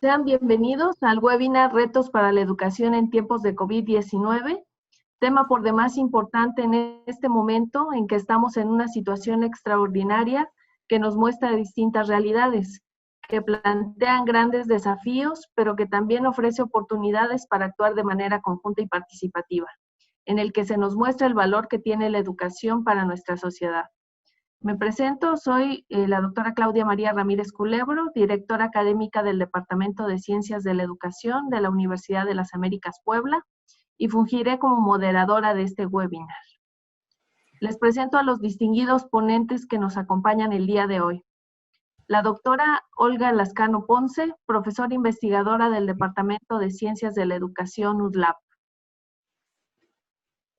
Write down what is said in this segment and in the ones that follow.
Sean bienvenidos al webinar Retos para la Educación en tiempos de COVID-19, tema por demás importante en este momento en que estamos en una situación extraordinaria que nos muestra distintas realidades, que plantean grandes desafíos, pero que también ofrece oportunidades para actuar de manera conjunta y participativa, en el que se nos muestra el valor que tiene la educación para nuestra sociedad. Me presento, soy la doctora Claudia María Ramírez Culebro, directora académica del Departamento de Ciencias de la Educación de la Universidad de las Américas Puebla y fungiré como moderadora de este webinar. Les presento a los distinguidos ponentes que nos acompañan el día de hoy. La doctora Olga Lascano Ponce, profesora investigadora del Departamento de Ciencias de la Educación UDLAP.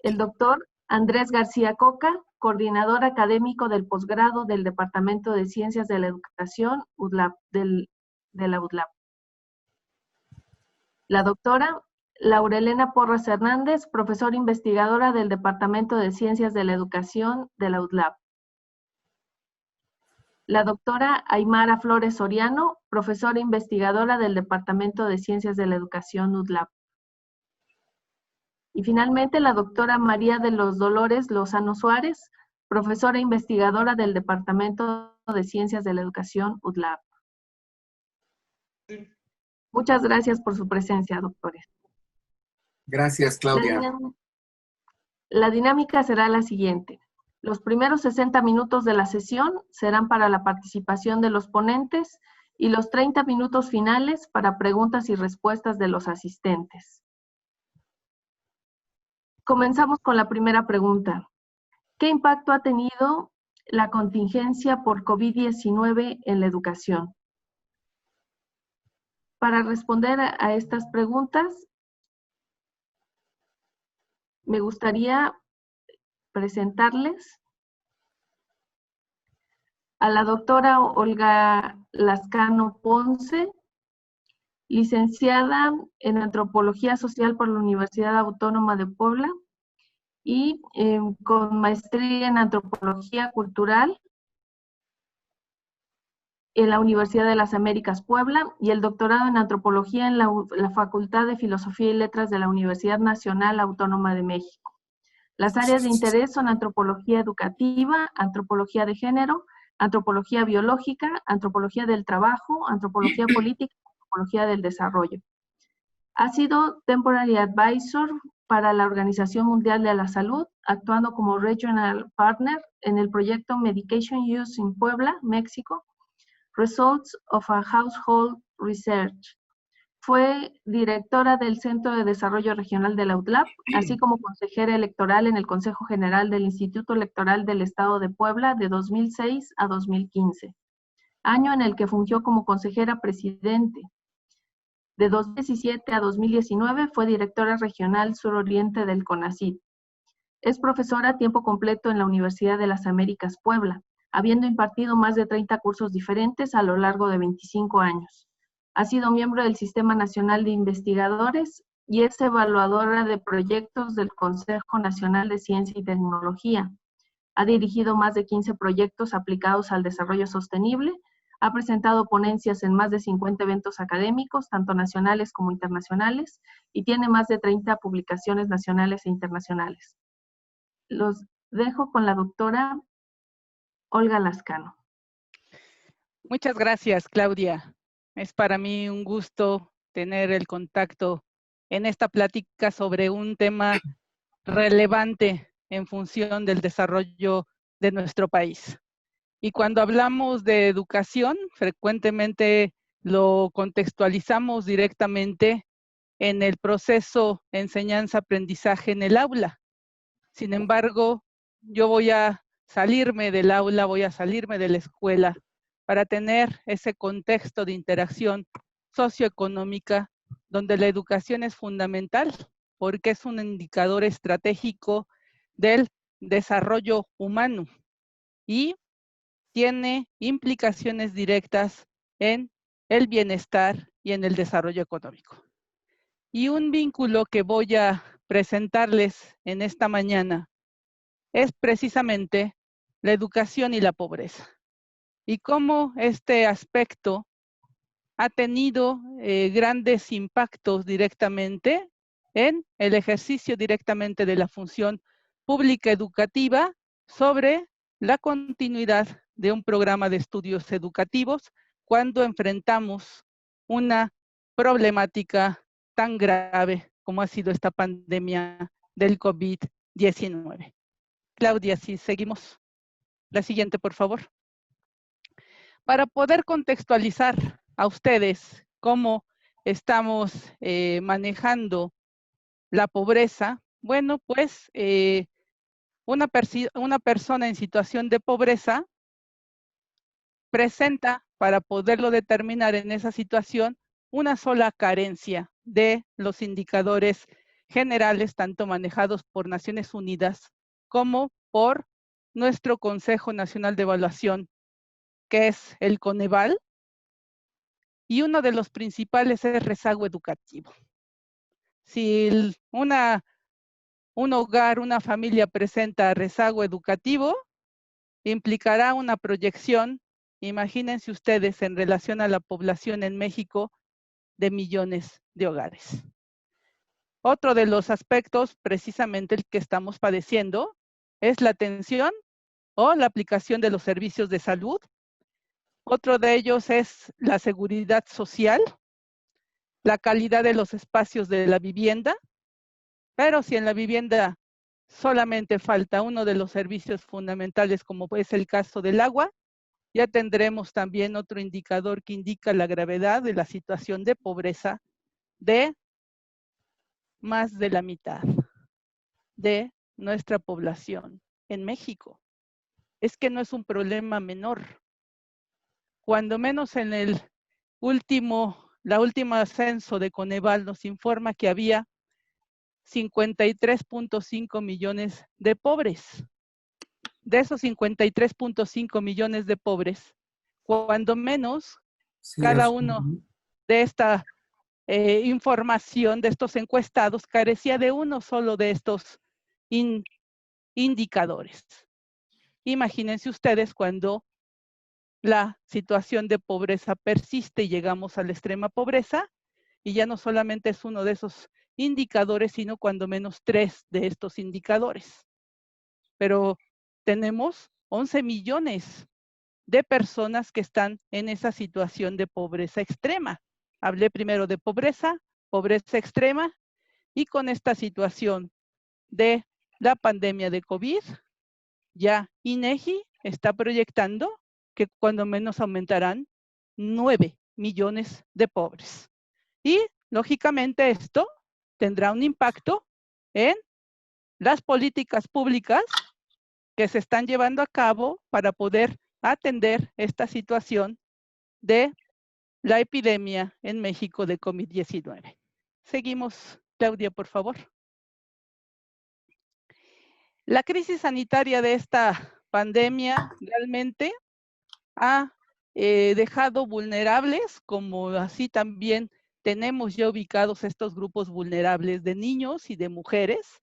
El doctor Andrés García Coca, coordinador académico del posgrado del Departamento de Ciencias de la Educación UDLAP, de la UDLAP. La doctora Laurelena Porras Hernández, profesora investigadora del Departamento de Ciencias de la Educación de la UDLAP. La doctora Aymara Flores Soriano, profesora investigadora del Departamento de Ciencias de la Educación UDLAP. Y finalmente la doctora María de los Dolores Lozano Suárez, profesora investigadora del Departamento de Ciencias de la Educación UDLAP. Muchas gracias por su presencia, doctores. Gracias, Claudia. La dinámica será la siguiente. Los primeros 60 minutos de la sesión serán para la participación de los ponentes y los 30 minutos finales para preguntas y respuestas de los asistentes. Comenzamos con la primera pregunta. ¿Qué impacto ha tenido la contingencia por COVID-19 en la educación? Para responder a estas preguntas, me gustaría presentarles a la doctora Olga Lascano Ponce, licenciada en Antropología Social por la Universidad Autónoma de Puebla y con maestría en Antropología Cultural en la Universidad de las Américas Puebla y el doctorado en Antropología en la Facultad de Filosofía y Letras de la Universidad Nacional Autónoma de México. Las áreas de interés son antropología educativa, antropología de género, antropología biológica, antropología del trabajo, antropología política y antropología del desarrollo. Ha sido Temporary Advisor para la Organización Mundial de la Salud, actuando como Regional Partner en el proyecto Medication Use in Puebla, México, Results of a Household Research. Fue directora del Centro de Desarrollo Regional de la UDLAP, así como consejera electoral en el Consejo General del Instituto Electoral del Estado de Puebla de 2006 a 2015, año en el que fungió como consejera presidente. De 2017 a 2019 fue directora regional suroriente del CONACYT. Es profesora a tiempo completo en la Universidad de las Américas Puebla, habiendo impartido más de 30 cursos diferentes a lo largo de 25 años. Ha sido miembro del Sistema Nacional de Investigadores y es evaluadora de proyectos del Consejo Nacional de Ciencia y Tecnología. Ha dirigido más de 15 proyectos aplicados al desarrollo sostenible, ha presentado ponencias en más de 50 eventos académicos, tanto nacionales como internacionales, y tiene más de 30 publicaciones nacionales e internacionales. Los dejo con la doctora Olga Lascano. Muchas gracias, Claudia. Es para mí un gusto tener el contacto en esta plática sobre un tema relevante en función del desarrollo de nuestro país. Y cuando hablamos de educación, frecuentemente lo contextualizamos directamente en el proceso enseñanza-aprendizaje en el aula. Sin embargo, yo voy a salirme del aula, voy a salirme de la escuela para tener ese contexto de interacción socioeconómica donde la educación es fundamental porque es un indicador estratégico del desarrollo humano y tiene implicaciones directas en el bienestar y en el desarrollo económico. Y un vínculo que voy a presentarles en esta mañana es precisamente la educación y la pobreza. Y cómo este aspecto ha tenido grandes impactos directamente en el ejercicio directamente de la función pública educativa sobre la continuidad de un programa de estudios educativos cuando enfrentamos una problemática tan grave como ha sido esta pandemia del COVID-19. Claudia, si seguimos. La siguiente, por favor. Para poder contextualizar a ustedes cómo estamos manejando la pobreza, bueno, pues una persona en situación de pobreza presenta, para poderlo determinar en esa situación, una sola carencia de los indicadores generales, tanto manejados por Naciones Unidas como por nuestro Consejo Nacional de Evaluación, que es el Coneval, y uno de los principales es rezago educativo. Si un hogar, una familia presenta rezago educativo, implicará una proyección, imagínense ustedes, en relación a la población en México, de millones de hogares. Otro de los aspectos, precisamente el que estamos padeciendo, es la atención o la aplicación de los servicios de salud. Otro de ellos es la seguridad social, la calidad de los espacios de la vivienda, pero si en la vivienda solamente falta uno de los servicios fundamentales, como es el caso del agua, ya tendremos también otro indicador que indica la gravedad de la situación de pobreza de más de la mitad de nuestra población en México. Es que no es un problema menor. Cuando menos en la última censo de Coneval nos informa que había 53.5 millones de pobres. De esos 53.5 millones de pobres, cuando menos cada uno de esta información de estos encuestados carecía de uno solo de estos indicadores. Imagínense ustedes cuando la situación de pobreza persiste y llegamos a la extrema pobreza, y ya no solamente es uno de esos indicadores, sino cuando menos 3 de estos indicadores. Pero tenemos 11 millones de personas que están en esa situación de pobreza extrema. Hablé primero de pobreza extrema, y con esta situación de la pandemia de COVID, ya INEGI está proyectando que cuando menos aumentarán 9 millones de pobres. Y lógicamente esto tendrá un impacto en las políticas públicas que se están llevando a cabo para poder atender esta situación de la epidemia en México de COVID-19. Seguimos, Claudia, por favor. La crisis sanitaria de esta pandemia realmente ha dejado vulnerables, como así también tenemos ya ubicados estos grupos vulnerables de niños y de mujeres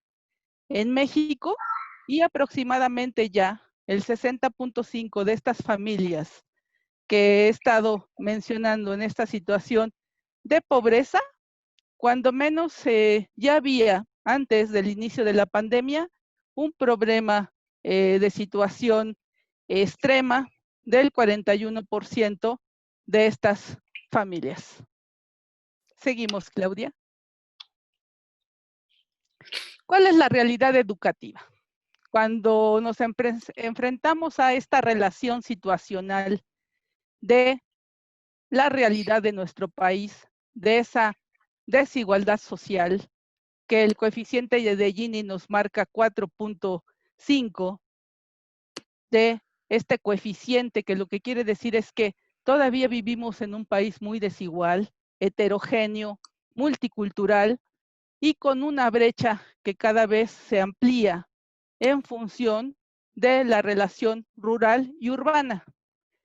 en México, y aproximadamente ya el 60.5 de estas familias que he estado mencionando en esta situación de pobreza, cuando menos ya había antes del inicio de la pandemia un problema de situación extrema del 41% de estas familias. Seguimos, Claudia. ¿Cuál es la realidad educativa? Cuando nos enfrentamos a esta relación situacional de la realidad de nuestro país, de esa desigualdad social, que el coeficiente de Gini nos marca 4.5, de este coeficiente, que lo que quiere decir es que todavía vivimos en un país muy desigual, heterogéneo, multicultural, y con una brecha que cada vez se amplía en función de la relación rural y urbana.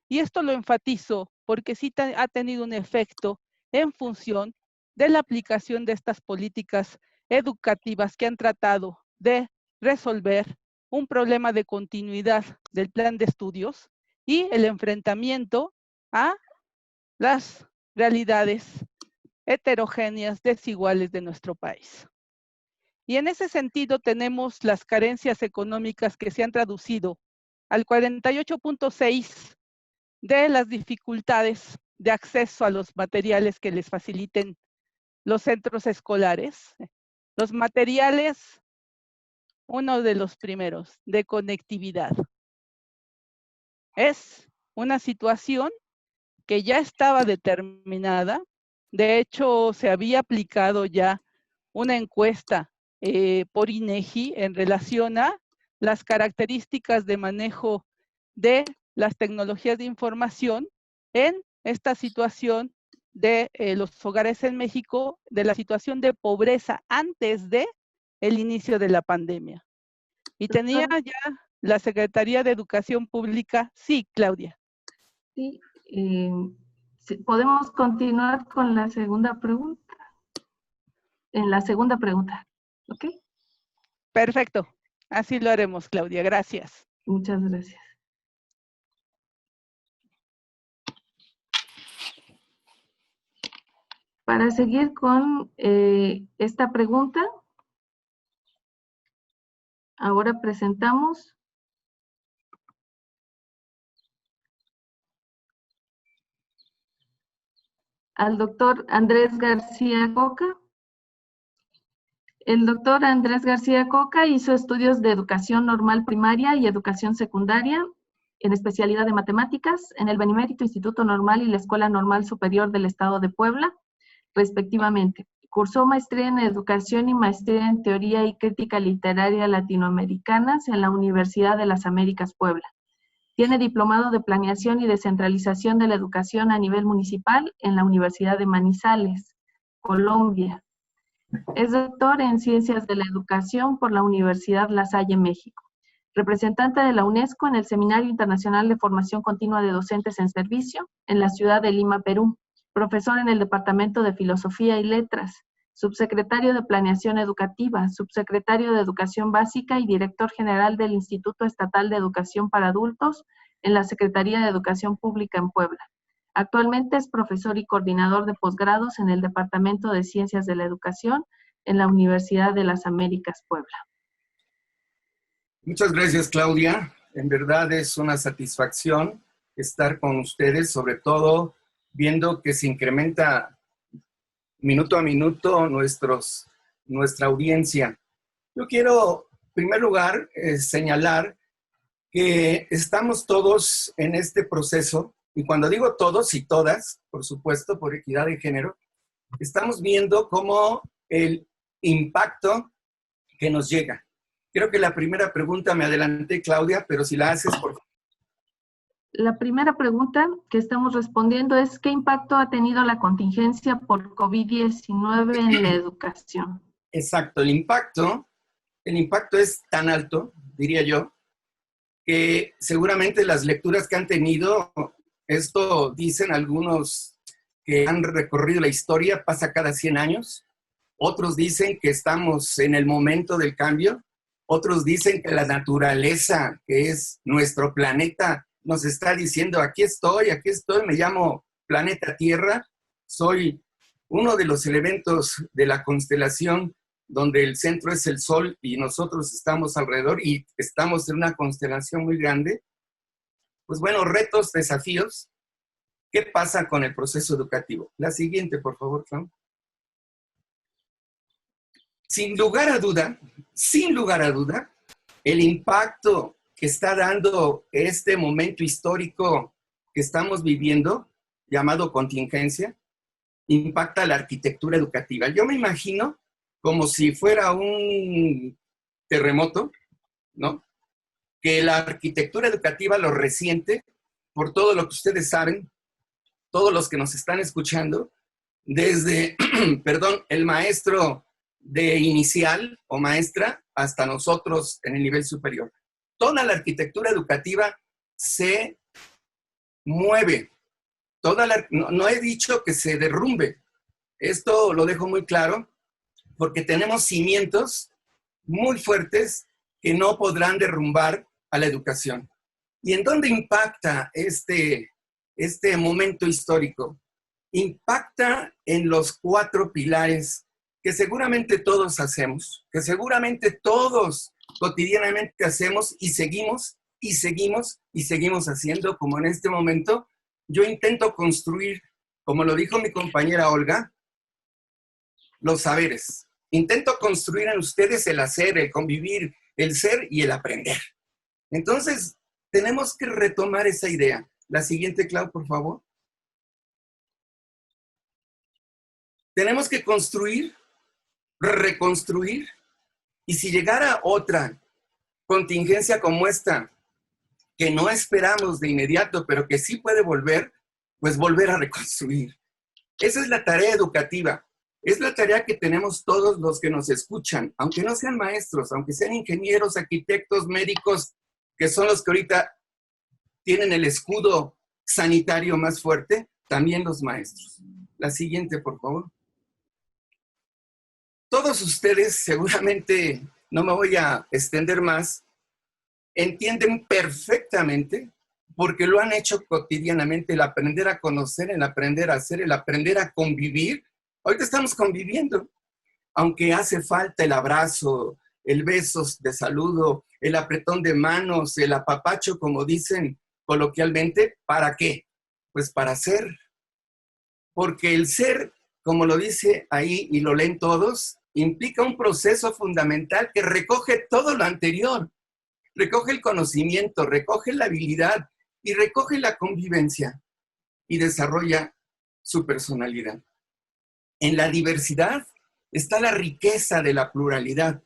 Y esto lo enfatizo porque sí ha tenido un efecto en función de la aplicación de estas políticas educativas que han tratado de resolver un problema de continuidad del plan de estudios y el enfrentamiento a las realidades heterogéneas, desiguales de nuestro país. Y en ese sentido tenemos las carencias económicas que se han traducido al 48.6 de las dificultades de acceso a los materiales que les faciliten los centros escolares. Los materiales, uno de los primeros, de conectividad. Es una situación que ya estaba determinada. De hecho, se había aplicado ya una encuesta por INEGI en relación a las características de manejo de las tecnologías de información en esta situación de los hogares en México, de la situación de pobreza antes de el inicio de la pandemia. Y tenía ya la Secretaría de Educación Pública. Sí, Claudia. Sí, sí, podemos continuar con la segunda pregunta. En la segunda pregunta, ¿ok? Perfecto. Así lo haremos, Claudia. Gracias. Muchas gracias. Para seguir con esta pregunta, ahora presentamos al doctor Andrés García Coca. El doctor Andrés García Coca hizo estudios de educación normal primaria y educación secundaria, en especialidad de matemáticas, en el Benemérito Instituto Normal y la Escuela Normal Superior del Estado de Puebla, respectivamente. Cursó maestría en educación y maestría en teoría y crítica literaria latinoamericanas en la Universidad de las Américas Puebla. Tiene diplomado de planeación y descentralización de la educación a nivel municipal en la Universidad de Manizales, Colombia. Es doctor en Ciencias de la Educación por la Universidad La Salle, México. Representante de la UNESCO en el Seminario Internacional de Formación Continua de Docentes en Servicio en la ciudad de Lima, Perú. Profesor en el Departamento de Filosofía y Letras. Subsecretario de Planeación Educativa, subsecretario de Educación Básica y director general del Instituto Estatal de Educación para Adultos en la Secretaría de Educación Pública en Puebla. Actualmente es profesor y coordinador de posgrados en el Departamento de Ciencias de la Educación en la Universidad de las Américas Puebla. Muchas gracias, Claudia. En verdad es una satisfacción estar con ustedes, sobre todo viendo que se incrementa minuto a minuto nuestra audiencia. Yo quiero, en primer lugar, señalar que estamos todos en este proceso, y cuando digo todos y todas, por supuesto, por equidad de género, estamos viendo cómo el impacto que nos llega. Creo que la primera pregunta me adelanté, Claudia, pero si la haces, por favor. La primera pregunta que estamos respondiendo es ¿qué impacto ha tenido la contingencia por COVID-19 en la educación? Exacto, el impacto es tan alto, diría yo, que seguramente las lecturas que han tenido, esto dicen algunos que han recorrido la historia, pasa cada 100 años, otros dicen que estamos en el momento del cambio, otros dicen que la naturaleza, que es nuestro planeta, nos está diciendo, aquí estoy, me llamo planeta Tierra, soy uno de los elementos de la constelación donde el centro es el Sol y nosotros estamos alrededor y estamos en una constelación muy grande. Pues bueno, retos, desafíos. ¿Qué pasa con el proceso educativo? La siguiente, por favor, Clau. Sin lugar a duda, el impacto que está dando este momento histórico que estamos viviendo, llamado contingencia, impacta la arquitectura educativa. Yo me imagino como si fuera un terremoto, ¿no? Que la arquitectura educativa lo resiente por todo lo que ustedes saben, todos los que nos están escuchando, desde, perdón, el maestro de inicial o maestra hasta nosotros en el nivel superior. Toda la arquitectura educativa se mueve. No he dicho que se derrumbe. Esto lo dejo muy claro porque tenemos cimientos muy fuertes que no podrán derrumbar a la educación. ¿Y en dónde impacta este momento histórico? impacta en los 4 pilares que seguramente todos hacemos, que seguramente todos cotidianamente hacemos y seguimos y seguimos y seguimos haciendo, como en este momento. Yo intento construir, como lo dijo mi compañera Olga, los saberes. Intento construir en ustedes el hacer, el convivir, el ser y el aprender. Entonces, tenemos que retomar esa idea. La siguiente, Clau, por favor. Tenemos que construir, reconstruir, y si llegara otra contingencia como esta, que no esperamos de inmediato, pero que sí puede volver, pues volver a reconstruir. Esa es la tarea educativa. Es la tarea que tenemos todos los que nos escuchan, aunque no sean maestros, aunque sean ingenieros, arquitectos, médicos, que son los que ahorita tienen el escudo sanitario más fuerte, también los maestros. La siguiente, por favor. Todos ustedes, seguramente, no me voy a extender más, entienden perfectamente, porque lo han hecho cotidianamente, el aprender a conocer, el aprender a hacer, el aprender a convivir. Ahorita estamos conviviendo, aunque hace falta el abrazo, el beso de saludo, el apretón de manos, el apapacho, como dicen coloquialmente. ¿Para qué? Pues para ser. Porque el ser, como lo dice ahí y lo leen todos, implica un proceso fundamental que recoge todo lo anterior. Recoge el conocimiento, recoge la habilidad y recoge la convivencia y desarrolla su personalidad. En la diversidad está la riqueza de la pluralidad.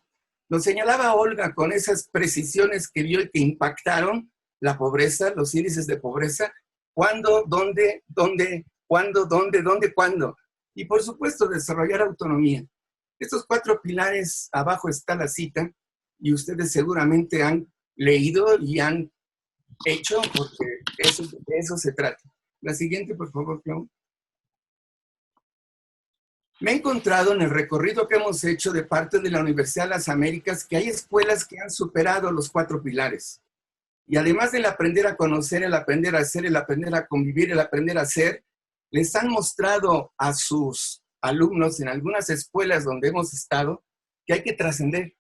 Lo señalaba Olga con esas precisiones que vio y que impactaron la pobreza, los índices de pobreza, cuándo, dónde, cuándo, dónde, cuándo. Y por supuesto, desarrollar autonomía. Estos 4 pilares, abajo está la cita, y ustedes seguramente han leído y han hecho, porque de eso se trata. La siguiente, por favor, Clau. Me he encontrado en el recorrido que hemos hecho de parte de la Universidad de las Américas que hay escuelas que han superado los 4 pilares. Y además del aprender a conocer, el aprender a hacer, el aprender a convivir, el aprender a ser, les han mostrado a sus alumnos en algunas escuelas donde hemos estado que hay que trascender.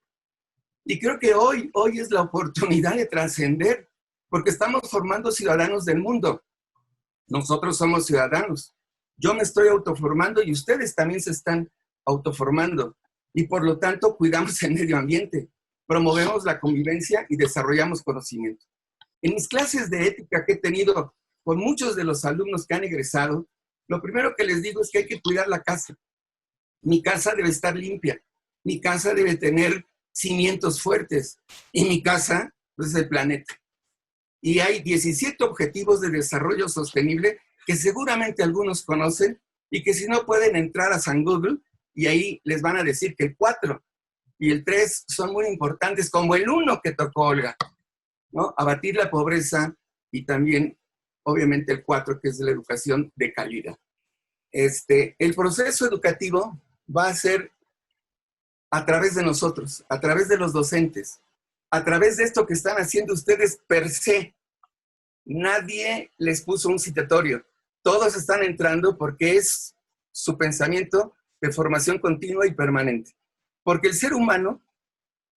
Y creo que hoy es la oportunidad de trascender, porque estamos formando ciudadanos del mundo. Nosotros somos ciudadanos. Yo me estoy autoformando y ustedes también se están autoformando. Y por lo tanto, cuidamos el medio ambiente, promovemos la convivencia y desarrollamos conocimiento. En mis clases de ética que he tenido con muchos de los alumnos que han egresado, lo primero que les digo es que hay que cuidar la casa. Mi casa debe estar limpia. Mi casa debe tener cimientos fuertes. Y mi casa, pues, es el planeta. Y hay 17 objetivos de desarrollo sostenible que seguramente algunos conocen y que si no pueden entrar a San Google y ahí les van a decir que el 4 y el 3 son muy importantes, como el 1 que tocó Olga, ¿no? Abatir la pobreza y también, obviamente, el 4 que es la educación de calidad. El proceso educativo va a ser a través de nosotros, a través de los docentes, a través de esto que están haciendo ustedes per se. Nadie les puso un citatorio. Todos están entrando porque es su pensamiento de formación continua y permanente. Porque el ser humano,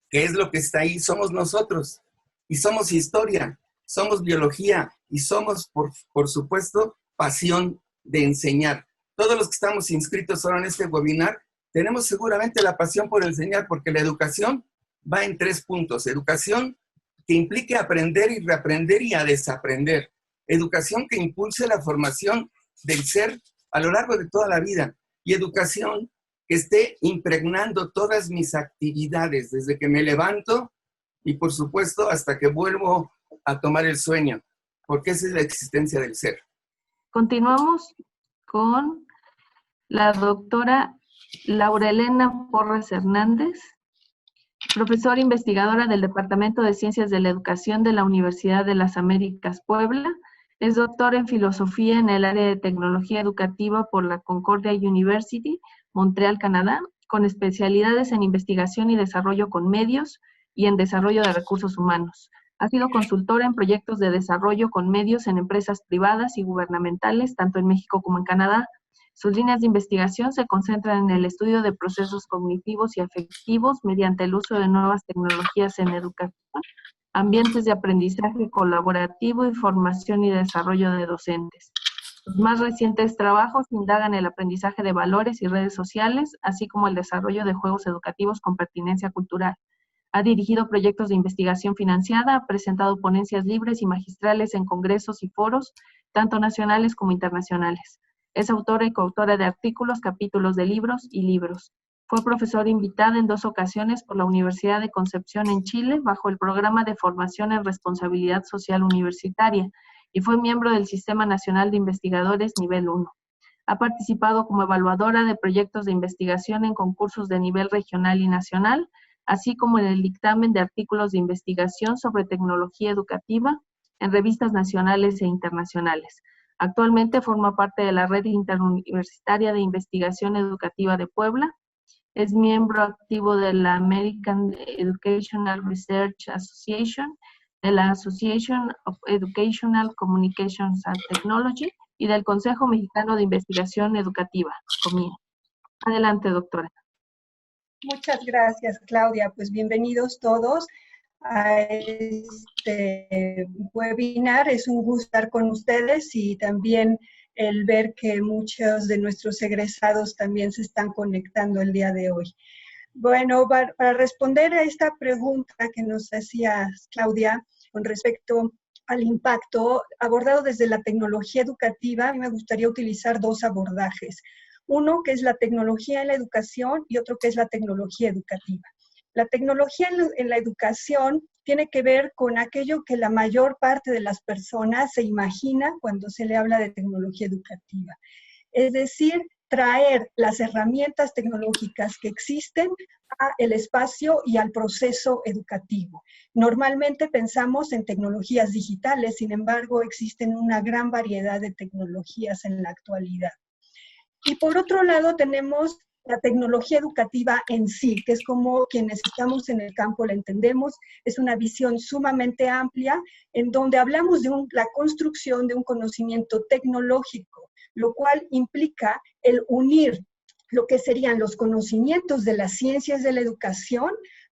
que es lo que está ahí, somos nosotros. Y somos historia, somos biología y somos, por supuesto, pasión de enseñar. Todos los que estamos inscritos ahora en este webinar tenemos seguramente la pasión por enseñar, porque la educación va en 3 puntos. Educación que implique aprender y reaprender y a desaprender. Educación que impulse la formación del ser a lo largo de toda la vida. Y educación que esté impregnando todas mis actividades, desde que me levanto y, por supuesto, hasta que vuelvo a tomar el sueño, porque esa es la existencia del ser. Continuamos con la doctora Laura Elena Porras Hernández, profesora investigadora del Departamento de Ciencias de la Educación de la Universidad de las Américas Puebla. Es doctora en Filosofía en el área de Tecnología Educativa por la Concordia University, Montreal, Canadá, con especialidades en investigación y desarrollo con medios y en desarrollo de recursos humanos. Ha sido consultora en proyectos de desarrollo con medios en empresas privadas y gubernamentales, tanto en México como en Canadá. Sus líneas de investigación se concentran en el estudio de procesos cognitivos y afectivos mediante el uso de nuevas tecnologías en educación, ambientes de aprendizaje colaborativo y formación y desarrollo de docentes. Los más recientes trabajos indagan el aprendizaje de valores y redes sociales, así como el desarrollo de juegos educativos con pertinencia cultural. Ha dirigido proyectos de investigación financiada, ha presentado ponencias libres y magistrales en congresos y foros, tanto nacionales como internacionales. Es autora y coautora de artículos, capítulos de libros y libros. Fue profesora invitada en 2 ocasiones por la Universidad de Concepción en Chile, bajo el programa de formación en responsabilidad social universitaria, y fue miembro del Sistema Nacional de Investigadores Nivel 1. Ha participado como evaluadora de proyectos de investigación en concursos de nivel regional y nacional, así como en el dictamen de artículos de investigación sobre tecnología educativa en revistas nacionales e internacionales. Actualmente forma parte de la Red Interuniversitaria de Investigación Educativa de Puebla. Es miembro activo de la American Educational Research Association, de la Association of Educational Communications and Technology y del Consejo Mexicano de Investigación Educativa, COMIE. Adelante, doctora. Muchas gracias, Claudia. Pues bienvenidos todos a este webinar. Es un gusto estar con ustedes y también el ver que muchos de nuestros egresados también se están conectando el día de hoy. Bueno, para responder a esta pregunta que nos hacía Claudia con respecto al impacto abordado desde la tecnología educativa, a mí me gustaría utilizar 2 abordajes. Uno que es la tecnología en la educación y otro que es la tecnología educativa. La tecnología en la educación tiene que ver con aquello que la mayor parte de las personas se imagina cuando se le habla de tecnología educativa. Es decir, traer las herramientas tecnológicas que existen al espacio y al proceso educativo. Normalmente pensamos en tecnologías digitales, sin embargo, existen una gran variedad de tecnologías en la actualidad. Y por otro lado tenemos la tecnología educativa en sí, que es como quienes estamos en el campo la entendemos, es una visión sumamente amplia en donde hablamos de la construcción de un conocimiento tecnológico, lo cual implica el unir lo que serían los conocimientos de las ciencias de la educación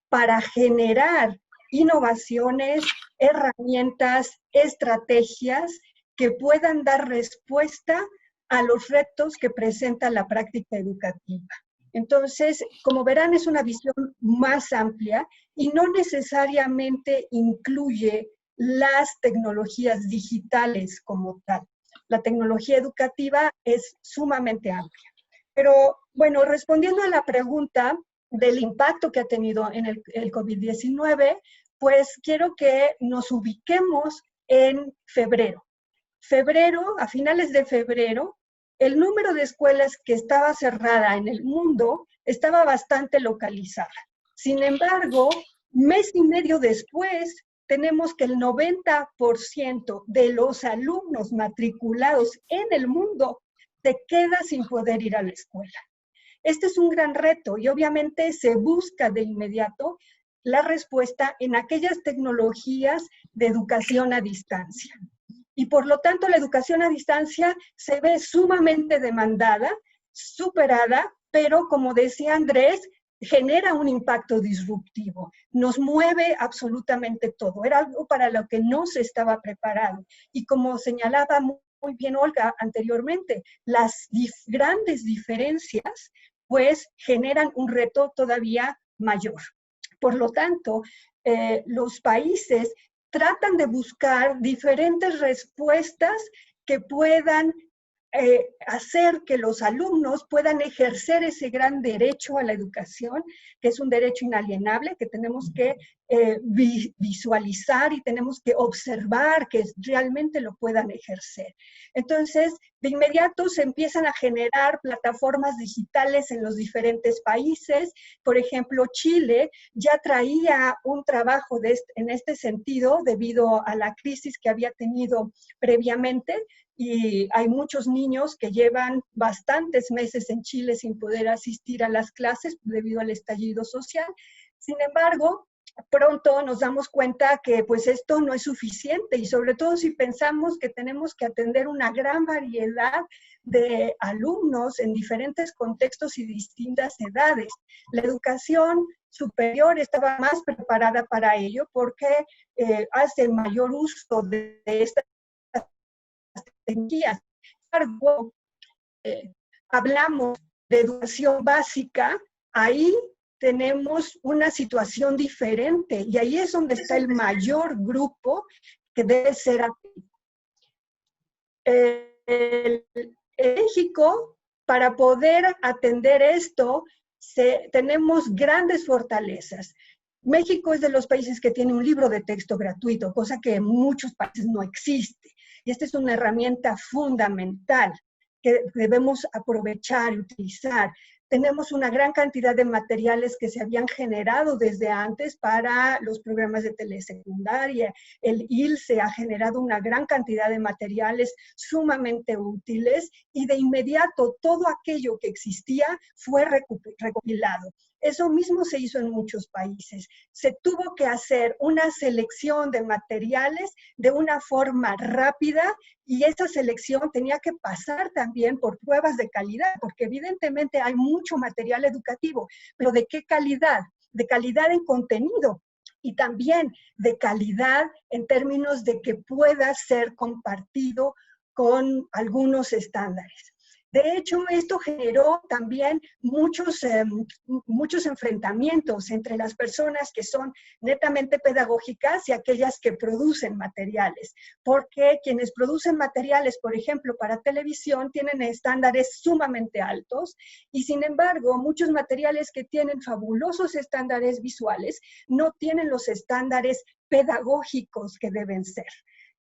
para generar innovaciones, herramientas, estrategias que puedan dar respuesta a los retos que presenta la práctica educativa. Entonces, como verán, es una visión más amplia y no necesariamente incluye las tecnologías digitales como tal. La tecnología educativa es sumamente amplia. Pero, bueno, respondiendo a la pregunta del impacto que ha tenido en el COVID-19, pues quiero que nos ubiquemos en febrero. A finales de febrero, el número de escuelas que estaba cerrada en el mundo estaba bastante localizada. Sin embargo, mes y medio después, tenemos que el 90% de los alumnos matriculados en el mundo se queda sin poder ir a la escuela. Este es un gran reto y obviamente se busca de inmediato la respuesta en aquellas tecnologías de educación a distancia. Y por lo tanto la educación a distancia se ve sumamente demandada, superada, pero como decía Andrés, genera un impacto disruptivo, nos mueve absolutamente todo. Era algo para lo que no se estaba preparado. Y como señalaba muy bien Olga anteriormente, las grandes diferencias pues generan un reto todavía mayor. Por lo tanto, los países tratan de buscar diferentes respuestas que puedan hacer que los alumnos puedan ejercer ese gran derecho a la educación, que es un derecho inalienable, que tenemos que visualizar y tenemos que observar que realmente lo puedan ejercer. Entonces, de inmediato se empiezan a generar plataformas digitales en los diferentes países. Por ejemplo, Chile ya traía un trabajo en este sentido debido a la crisis que había tenido previamente, y hay muchos niños que llevan bastantes meses en Chile sin poder asistir a las clases debido al estallido social. Sin embargo, pronto nos damos cuenta que pues esto no es suficiente y sobre todo si pensamos que tenemos que atender una gran variedad de alumnos en diferentes contextos y distintas edades. La educación superior estaba más preparada para ello porque hace mayor uso de estas tecnologías. Sin embargo, hablamos de educación básica, ahí tenemos una situación diferente y ahí es donde está el mayor grupo que debe ser atendido. En México, para poder atender esto, tenemos grandes fortalezas. México es de los países que tiene un libro de texto gratuito, cosa que en muchos países no existe. Y esta es una herramienta fundamental que debemos aprovechar y utilizar. Tenemos una gran cantidad de materiales que se habían generado desde antes para los programas de telesecundaria. El ILSE ha generado una gran cantidad de materiales sumamente útiles y de inmediato todo aquello que existía fue recopilado. Eso mismo se hizo en muchos países. Se tuvo que hacer una selección de materiales de una forma rápida y esa selección tenía que pasar también por pruebas de calidad, porque evidentemente hay mucho material educativo, pero ¿de qué calidad? De calidad en contenido y también de calidad en términos de que pueda ser compartido con algunos estándares. De hecho, esto generó también muchos enfrentamientos entre las personas que son netamente pedagógicas y aquellas que producen materiales, porque quienes producen materiales, por ejemplo, para televisión, tienen estándares sumamente altos y, sin embargo, muchos materiales que tienen fabulosos estándares visuales no tienen los estándares pedagógicos que deben ser.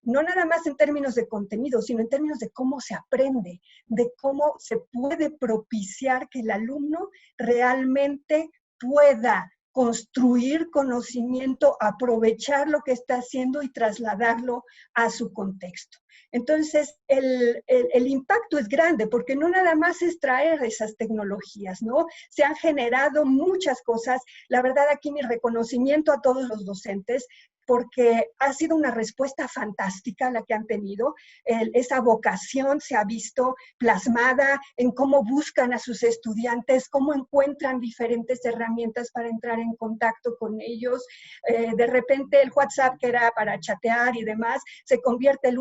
No nada más en términos de contenido, sino en términos de cómo se aprende, de cómo se puede propiciar que el alumno realmente pueda construir conocimiento, aprovechar lo que está haciendo y trasladarlo a su contexto. Entonces, el impacto es grande porque no nada más es traer esas tecnologías, ¿no? Se han generado muchas cosas. La verdad, aquí mi reconocimiento a todos los docentes, porque ha sido una respuesta fantástica la que han tenido. Esa vocación se ha visto plasmada en cómo buscan a sus estudiantes, cómo encuentran diferentes herramientas para entrar en contacto con ellos. De repente el WhatsApp, que era para chatear y demás, se convierte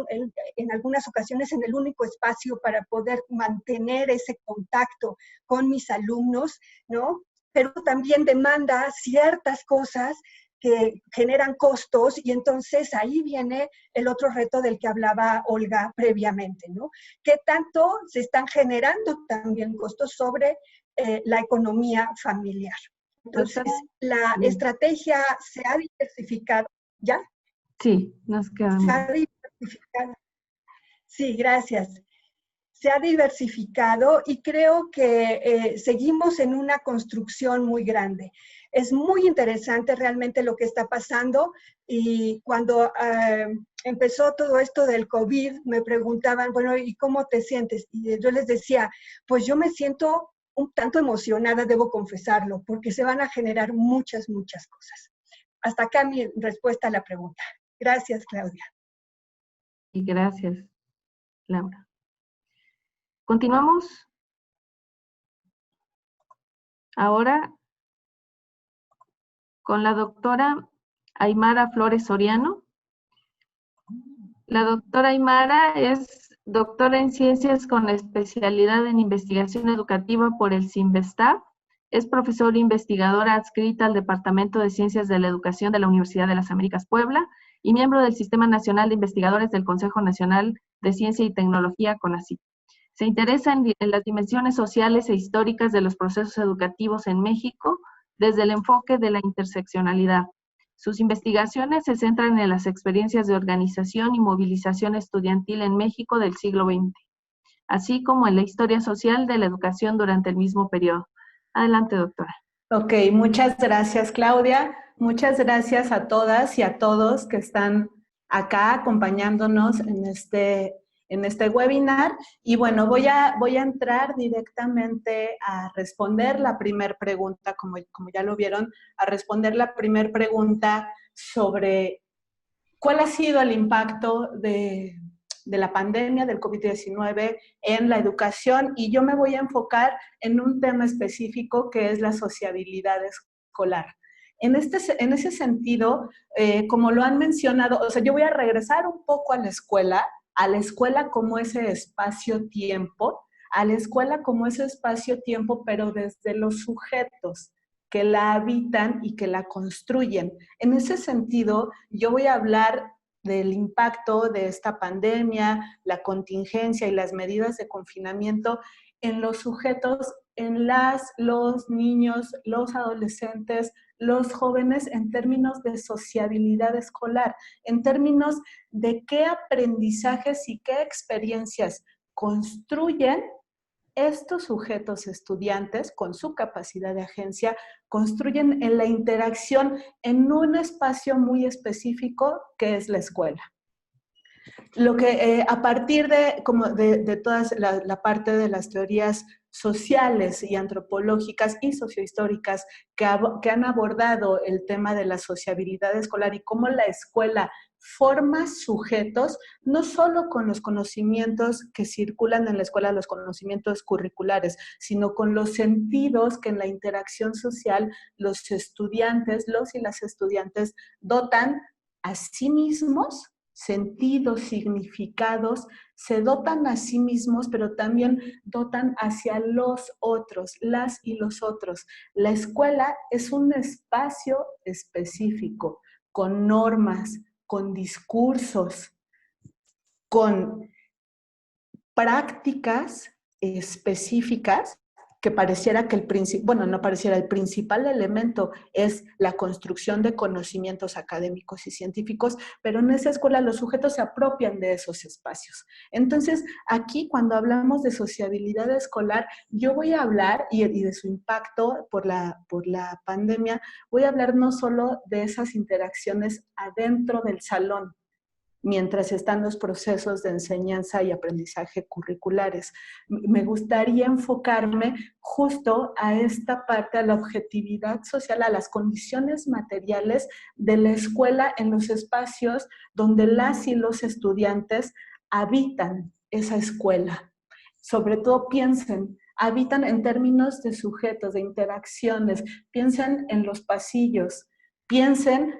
en algunas ocasiones en el único espacio para poder mantener ese contacto con mis alumnos, ¿no? Pero también demanda ciertas cosas que generan costos y entonces ahí viene el otro reto del que hablaba Olga previamente, ¿no? ¿Qué tanto se están generando también costos sobre la economía familiar? Entonces, la estrategia se ha diversificado, ¿ya? Sí, nos quedamos. Se ha diversificado. Sí, gracias. Se ha diversificado y creo que seguimos en una construcción muy grande. Es muy interesante realmente lo que está pasando y cuando empezó todo esto del COVID me preguntaban, bueno, ¿y cómo te sientes? Y yo les decía, pues yo me siento un tanto emocionada, debo confesarlo, porque se van a generar muchas cosas. Hasta acá mi respuesta a la pregunta. Gracias, Claudia. Y gracias, Laura. Continuamos ahora con la doctora Aymara Flores Soriano. La doctora Aymara es doctora en Ciencias con especialidad en Investigación Educativa por el CINVESTAB. Es profesora e investigadora adscrita al Departamento de Ciencias de la Educación de la Universidad de las Américas Puebla y miembro del Sistema Nacional de Investigadores del Consejo Nacional de Ciencia y Tecnología, CONACYT. Se interesa en las dimensiones sociales e históricas de los procesos educativos en México desde el enfoque de la interseccionalidad. Sus investigaciones se centran en las experiencias de organización y movilización estudiantil en México del siglo XX, así como en la historia social de la educación durante el mismo periodo. Adelante, doctora. Ok, muchas gracias, Claudia. Muchas gracias a todas y a todos que están acá acompañándonos en este webinar. Y bueno, voy a entrar directamente a responder la primera pregunta, como ya lo vieron, a responder la primera pregunta sobre cuál ha sido el impacto de la pandemia del COVID-19 en la educación, y yo me voy a enfocar en un tema específico que es la sociabilidad escolar. En ese sentido, como lo han mencionado, o sea, yo voy a regresar un poco a la escuela como ese espacio-tiempo, a la escuela como ese espacio-tiempo, pero desde los sujetos que la habitan y que la construyen. En ese sentido, yo voy a hablar del impacto de esta pandemia, la contingencia y las medidas de confinamiento en los sujetos, en los niños, los adolescentes, los jóvenes, en términos de sociabilidad escolar, en términos de qué aprendizajes y qué experiencias construyen estos sujetos estudiantes con su capacidad de agencia, construyen en la interacción en un espacio muy específico que es la escuela. Lo que a partir de toda la parte de las teorías sociales y antropológicas y sociohistóricas que han abordado el tema de la sociabilidad escolar y cómo la escuela forma sujetos, no solo con los conocimientos que circulan en la escuela, los conocimientos curriculares, sino con los sentidos que en la interacción social los estudiantes, los y las estudiantes dotan a sí mismos, sentidos, significados, se dotan a sí mismos, pero también dotan hacia los otros, las y los otros. La escuela es un espacio específico, con normas, con discursos, con prácticas específicas que pareciera que el principal elemento es la construcción de conocimientos académicos y científicos, pero en esa escuela los sujetos se apropian de esos espacios. Entonces, aquí cuando hablamos de sociabilidad escolar, yo voy a hablar, y de su impacto por la pandemia, voy a hablar no solo de esas interacciones adentro del salón, mientras están los procesos de enseñanza y aprendizaje curriculares. Me gustaría enfocarme justo a esta parte, a la objetividad social, a las condiciones materiales de la escuela en los espacios donde las y los estudiantes habitan esa escuela. Sobre todo habitan en términos de sujetos, de interacciones, piensen en los pasillos, piensen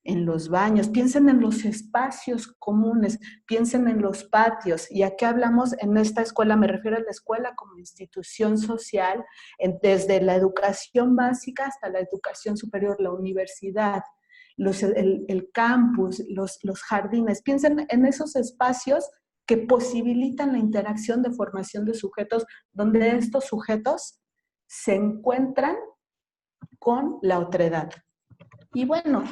en los baños, piensen en los espacios comunes, piensen en los patios. Y aquí hablamos en esta escuela, me refiero a la escuela como institución social, desde la educación básica hasta la educación superior, la universidad, el campus, los jardines. Piensen en esos espacios que posibilitan la interacción de formación de sujetos, donde estos sujetos se encuentran con la otredad. Y bueno,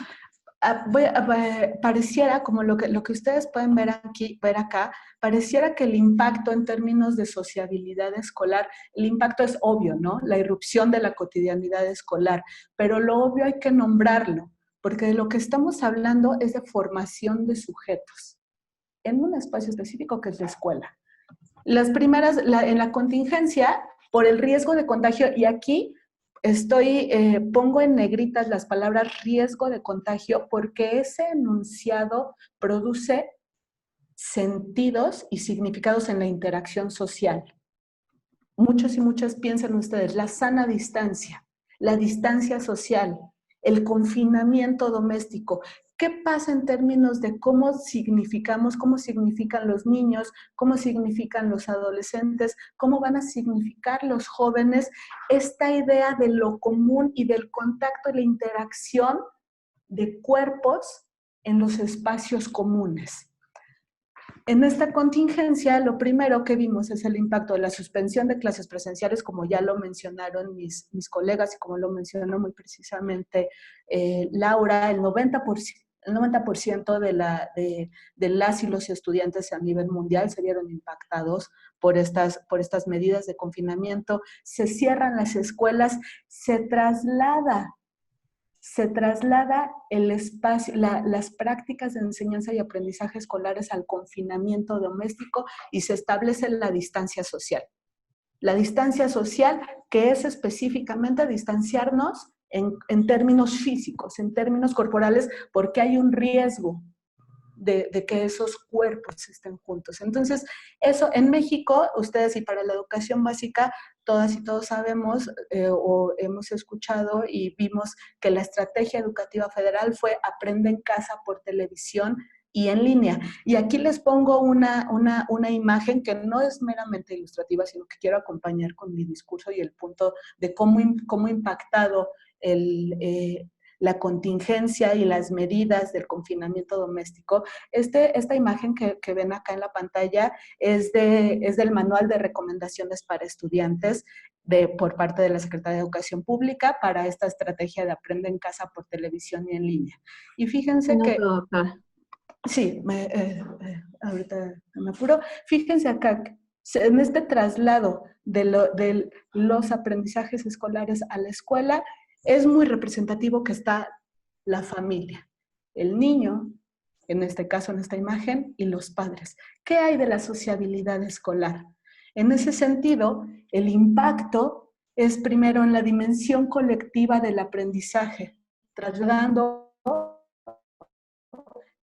pareciera, como lo que ustedes pueden ver acá, pareciera que el impacto en términos de sociabilidad escolar, el impacto es obvio, ¿no? La irrupción de la cotidianidad escolar, pero lo obvio hay que nombrarlo, porque de lo que estamos hablando es de formación de sujetos en un espacio específico que es la escuela. Las primeras, en la contingencia, por el riesgo de contagio, y aquí pongo en negritas las palabras riesgo de contagio porque ese enunciado produce sentidos y significados en la interacción social. Muchos y muchas piensan ustedes, la sana distancia, la distancia social, el confinamiento doméstico. ¿Qué pasa en términos de cómo significan los niños, cómo significan los adolescentes, cómo van a significar los jóvenes esta idea de lo común y del contacto y la interacción de cuerpos en los espacios comunes? En esta contingencia, lo primero que vimos es el impacto de la suspensión de clases presenciales, como ya lo mencionaron mis colegas y como lo mencionó muy precisamente Laura, el 90% de las y los estudiantes a nivel mundial se vieron impactados por estas medidas de confinamiento. Se cierran las escuelas, se traslada el espacio, las prácticas de enseñanza y aprendizaje escolares al confinamiento doméstico y se establece la distancia social. La distancia social, que es específicamente distanciarnos en términos físicos, en términos corporales, porque hay un riesgo de que esos cuerpos estén juntos. Entonces, eso en México, ustedes y para la educación básica, todas y todos sabemos o hemos escuchado y vimos que la estrategia educativa federal fue Aprende en casa por televisión y en línea. Y aquí les pongo una imagen que no es meramente ilustrativa, sino que quiero acompañar con mi discurso y el punto de cómo ha impactado la contingencia y las medidas del confinamiento doméstico. Esta imagen que ven acá en la pantalla es del Manual de Recomendaciones para Estudiantes por parte de la Secretaría de Educación Pública para esta estrategia de Aprende en casa por televisión y en línea. Y fíjense que... doctora. Sí, ahorita me apuro. Fíjense acá, en este traslado de los aprendizajes escolares a la escuela, es muy representativo que está la familia, el niño, en este caso, en esta imagen, y los padres. ¿Qué hay de la sociabilidad escolar? En ese sentido, el impacto es primero en la dimensión colectiva del aprendizaje, trasladando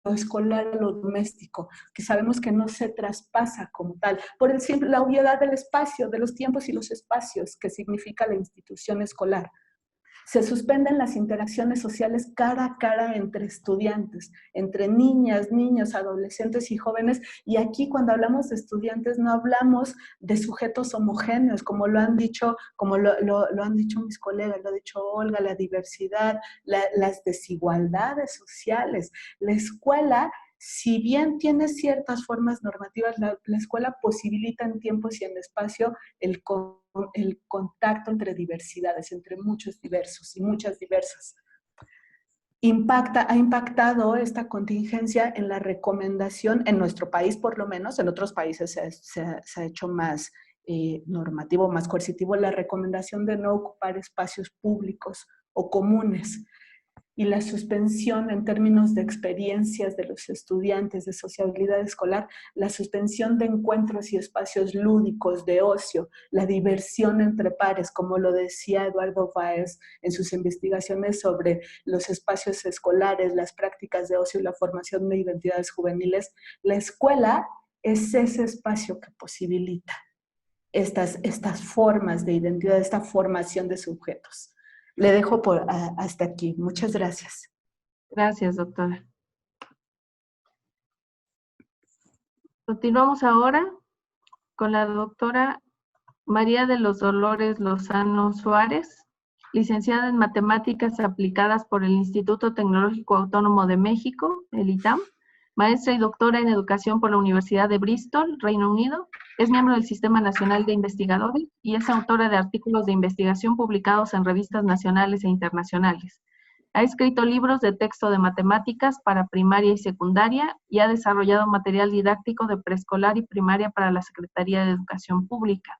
lo escolar a lo doméstico, que sabemos que no se traspasa como tal, por la obviedad del espacio, de los tiempos y los espacios que significa la institución escolar. Se suspenden las interacciones sociales cara a cara entre estudiantes, entre niñas, niños, adolescentes y jóvenes, y aquí cuando hablamos de estudiantes no hablamos de sujetos homogéneos, como lo han dicho, mis colegas, lo ha dicho Olga, la diversidad, las desigualdades sociales. La escuela, si bien tiene ciertas formas normativas, la escuela posibilita en tiempos y en espacio el contacto entre diversidades, entre muchos diversos y muchas diversas. Ha impactado esta contingencia en la recomendación, en nuestro país por lo menos, en otros países se ha hecho más normativo, más coercitivo, la recomendación de no ocupar espacios públicos o comunes, y la suspensión en términos de experiencias de los estudiantes de sociabilidad escolar, la suspensión de encuentros y espacios lúdicos, de ocio, la diversión entre pares, como lo decía Eduardo Báez en sus investigaciones sobre los espacios escolares, las prácticas de ocio y la formación de identidades juveniles. La escuela es ese espacio que posibilita estas formas de identidad, esta formación de sujetos. Le dejo hasta aquí. Muchas gracias. Gracias, doctora. Continuamos ahora con la doctora María de los Dolores Lozano Suárez, licenciada en Matemáticas Aplicadas por el Instituto Tecnológico Autónomo de México, el ITAM, maestra y doctora en Educación por la Universidad de Bristol, Reino Unido. Es miembro del Sistema Nacional de Investigadores y es autora de artículos de investigación publicados en revistas nacionales e internacionales. Ha escrito libros de texto de matemáticas para primaria y secundaria y ha desarrollado material didáctico de preescolar y primaria para la Secretaría de Educación Pública.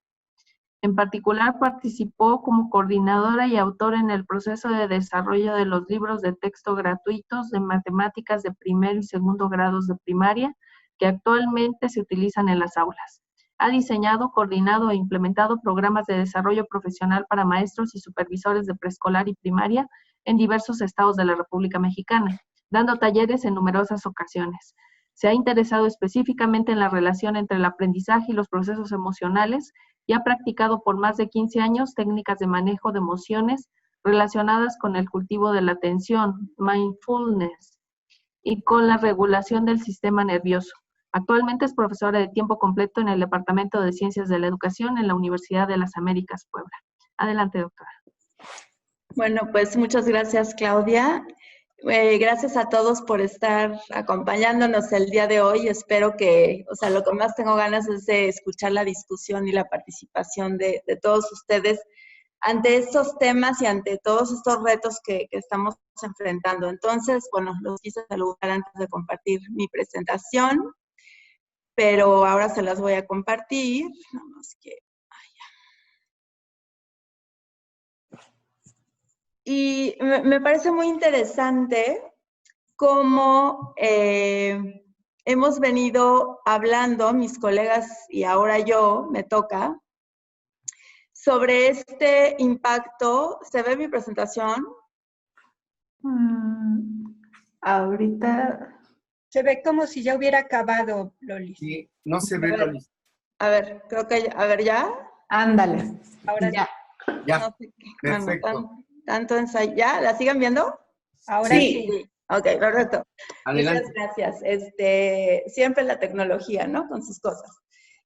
En particular, participó como coordinadora y autora en el proceso de desarrollo de los libros de texto gratuitos de matemáticas de primero y segundo grados de primaria que actualmente se utilizan en las aulas. Ha diseñado, coordinado e implementado programas de desarrollo profesional para maestros y supervisores de preescolar y primaria en diversos estados de la República Mexicana, dando talleres en numerosas ocasiones. Se ha interesado específicamente en la relación entre el aprendizaje y los procesos emocionales y ha practicado por más de 15 años técnicas de manejo de emociones relacionadas con el cultivo de la atención, mindfulness, y con la regulación del sistema nervioso. Actualmente es profesora de tiempo completo en el Departamento de Ciencias de la Educación en la Universidad de las Américas, Puebla. Adelante, doctora. Bueno, pues muchas gracias, Claudia. Gracias a todos por estar acompañándonos el día de hoy. Espero que, lo que más tengo ganas es de escuchar la discusión y la participación de todos ustedes ante estos temas y ante todos estos retos que estamos enfrentando. Entonces, bueno, los quise saludar antes de compartir mi presentación, pero ahora se las voy a compartir. Nada más que... Y me parece muy interesante cómo hemos venido hablando, mis colegas y ahora yo, me toca, sobre este impacto. ¿Se ve mi presentación? Ahorita Se ve como si ya hubiera acabado, Lolis. Sí, no se ve, Lolis. A ver, creo que, a ver, ¿ya? Ándale. Ahora Ya. Ya, No sé qué. perfecto. Bueno, tanto ensayo. ¿Ya? ¿La siguen viendo? Ahora Sí. sí. Ok, perfecto. Adelante. Muchas gracias. Siempre la tecnología, ¿no? Con sus cosas.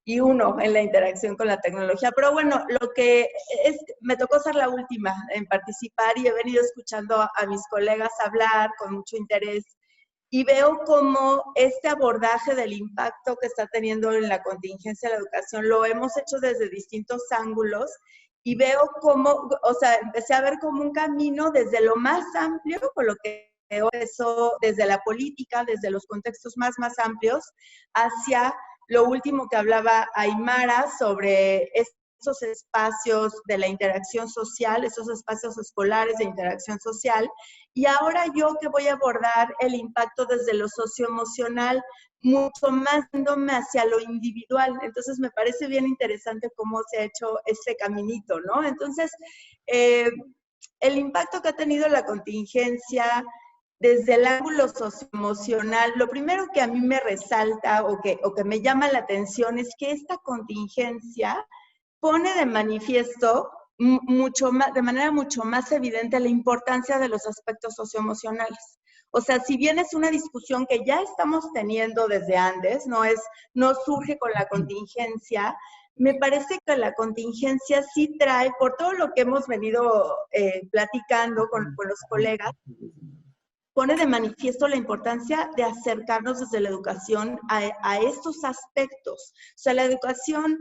Y uno en la interacción con la tecnología. Pero bueno, lo que es, me tocó ser la última en participar y he venido escuchando a mis colegas hablar con mucho interés. Y veo cómo este abordaje del impacto que está teniendo en la contingencia de la educación lo hemos hecho desde distintos ángulos y veo cómo, o sea, empecé a ver como un camino desde lo más amplio, con lo que veo eso desde la política, desde los contextos más amplios, hacia lo último que hablaba Aymara sobre esos espacios de la interacción social, esos espacios escolares de interacción social. Y ahora yo que voy a abordar el impacto desde lo socioemocional, mucho más yéndome hacia lo individual. Entonces me parece bien interesante cómo se ha hecho ese caminito, ¿no? Entonces, el impacto que ha tenido la contingencia desde el ángulo socioemocional, lo primero que a mí me resalta o que me llama la atención es que esta contingencia pone de manifiesto de manera mucho más evidente la importancia de los aspectos socioemocionales. O sea, si bien es una discusión que ya estamos teniendo desde antes, no surge con la contingencia, me parece que la contingencia sí trae, por todo lo que hemos venido platicando con los colegas, pone de manifiesto la importancia de acercarnos desde la educación a estos aspectos. O sea, la educación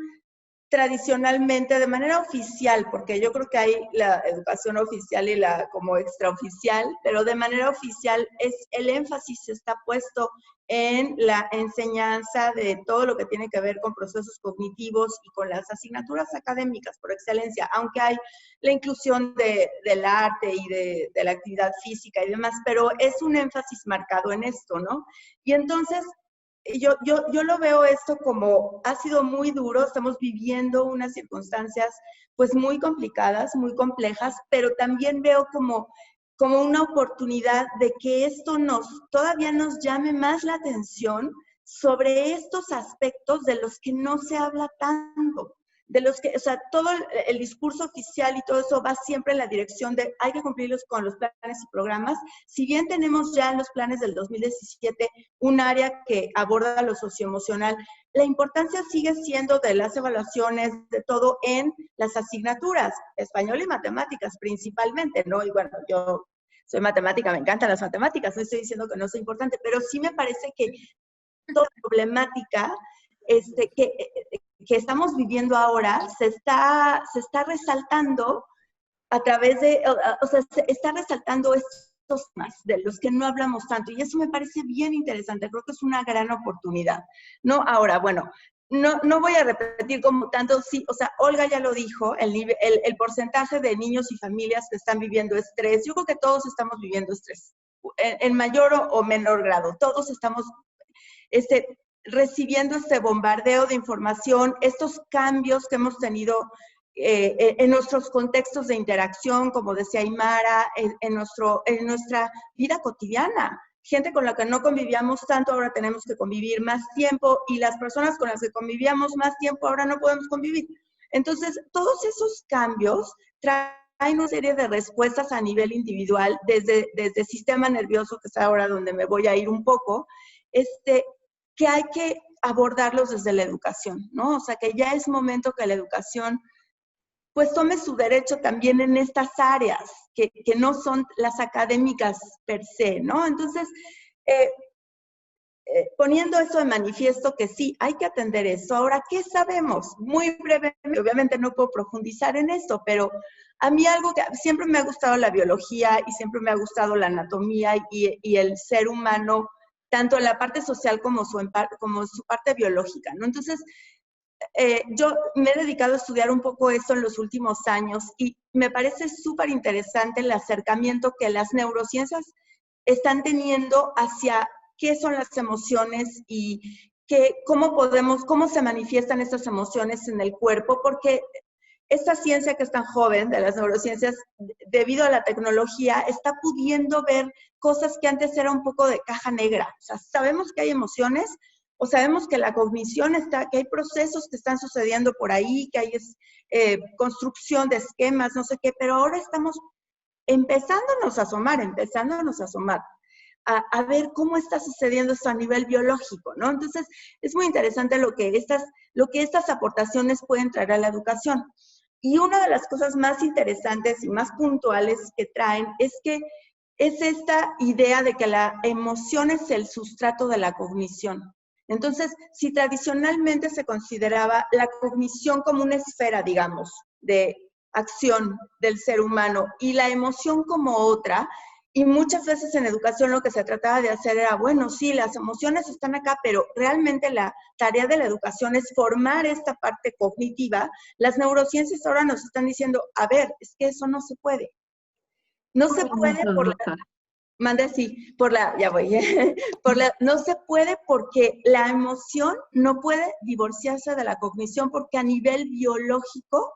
tradicionalmente, de manera oficial, porque yo creo que hay la educación oficial y la como extraoficial, pero de manera oficial el énfasis está puesto en la enseñanza de todo lo que tiene que ver con procesos cognitivos y con las asignaturas académicas por excelencia, aunque hay la inclusión del arte y de la actividad física y demás, pero es un énfasis marcado en esto, ¿no? Y entonces, yo lo veo esto como ha sido muy duro, estamos viviendo unas circunstancias pues muy complicadas, muy complejas, pero también veo como una oportunidad de que esto todavía nos llame más la atención sobre estos aspectos de los que no se habla tanto, de los que, o sea, todo el discurso oficial y todo eso va siempre en la dirección de hay que cumplirlos con los planes y programas. Si bien tenemos ya en los planes del 2017 un área que aborda lo socioemocional, la importancia sigue siendo de las evaluaciones, de todo en las asignaturas, español y matemáticas principalmente, ¿no? Y bueno, yo soy matemática, me encantan las matemáticas, no estoy diciendo que no sea importante, pero sí me parece que toda la problemática que estamos viviendo ahora se está resaltando a través de, o sea, se está resaltando estos temas de los que no hablamos tanto, y eso me parece bien interesante, creo que es una gran oportunidad, ¿no? Ahora, bueno, no voy a repetir como tanto, sí, o sea, Olga ya lo dijo, el porcentaje de niños y familias que están viviendo estrés, yo creo que todos estamos viviendo estrés, en mayor o menor grado, todos estamos recibiendo este bombardeo de información, estos cambios que hemos tenido en nuestros contextos de interacción, como decía Aymara, en nuestra vida cotidiana. Gente con la que no convivíamos tanto, ahora tenemos que convivir más tiempo, y las personas con las que convivíamos más tiempo, ahora no podemos convivir. Entonces, todos esos cambios traen una serie de respuestas a nivel individual, desde el sistema nervioso, que es ahora donde me voy a ir un poco, que hay que abordarlos desde la educación, ¿no? O sea, que ya es momento que la educación pues tome su derecho también en estas áreas, que no son las académicas per se, ¿no? Entonces, poniendo eso de manifiesto que sí, hay que atender eso. Ahora, ¿qué sabemos? Muy brevemente, obviamente no puedo profundizar en esto, pero a mí algo que siempre me ha gustado la biología y siempre me ha gustado la anatomía y el ser humano, tanto en la parte social como su parte biológica, ¿no? Entonces, yo me he dedicado a estudiar un poco eso en los últimos años y me parece súper interesante el acercamiento que las neurociencias están teniendo hacia qué son las emociones y cómo se manifiestan estas emociones en el cuerpo, porque esta ciencia que es tan joven, de las neurociencias, debido a la tecnología, está pudiendo ver cosas que antes era un poco de caja negra. O sea, sabemos que hay emociones, o sabemos que la cognición está, que hay procesos que están sucediendo por ahí, que hay construcción de esquemas, no sé qué, pero ahora estamos empezándonos a asomar a ver cómo está sucediendo esto a nivel biológico, ¿no? Entonces, es muy interesante lo que estas aportaciones pueden traer a la educación. Y una de las cosas más interesantes y más puntuales que traen es que es esta idea de que la emoción es el sustrato de la cognición. Entonces, si tradicionalmente se consideraba la cognición como una esfera, digamos, de acción del ser humano y la emoción como otra, y muchas veces en educación lo que se trataba de hacer era, bueno, sí, las emociones están acá, pero realmente la tarea de la educación es formar esta parte cognitiva. Las neurociencias ahora nos están diciendo, a ver, es que eso no se puede. No se puede por la... Mande, sí, ya voy. No se puede porque la emoción no puede divorciarse de la cognición porque a nivel biológico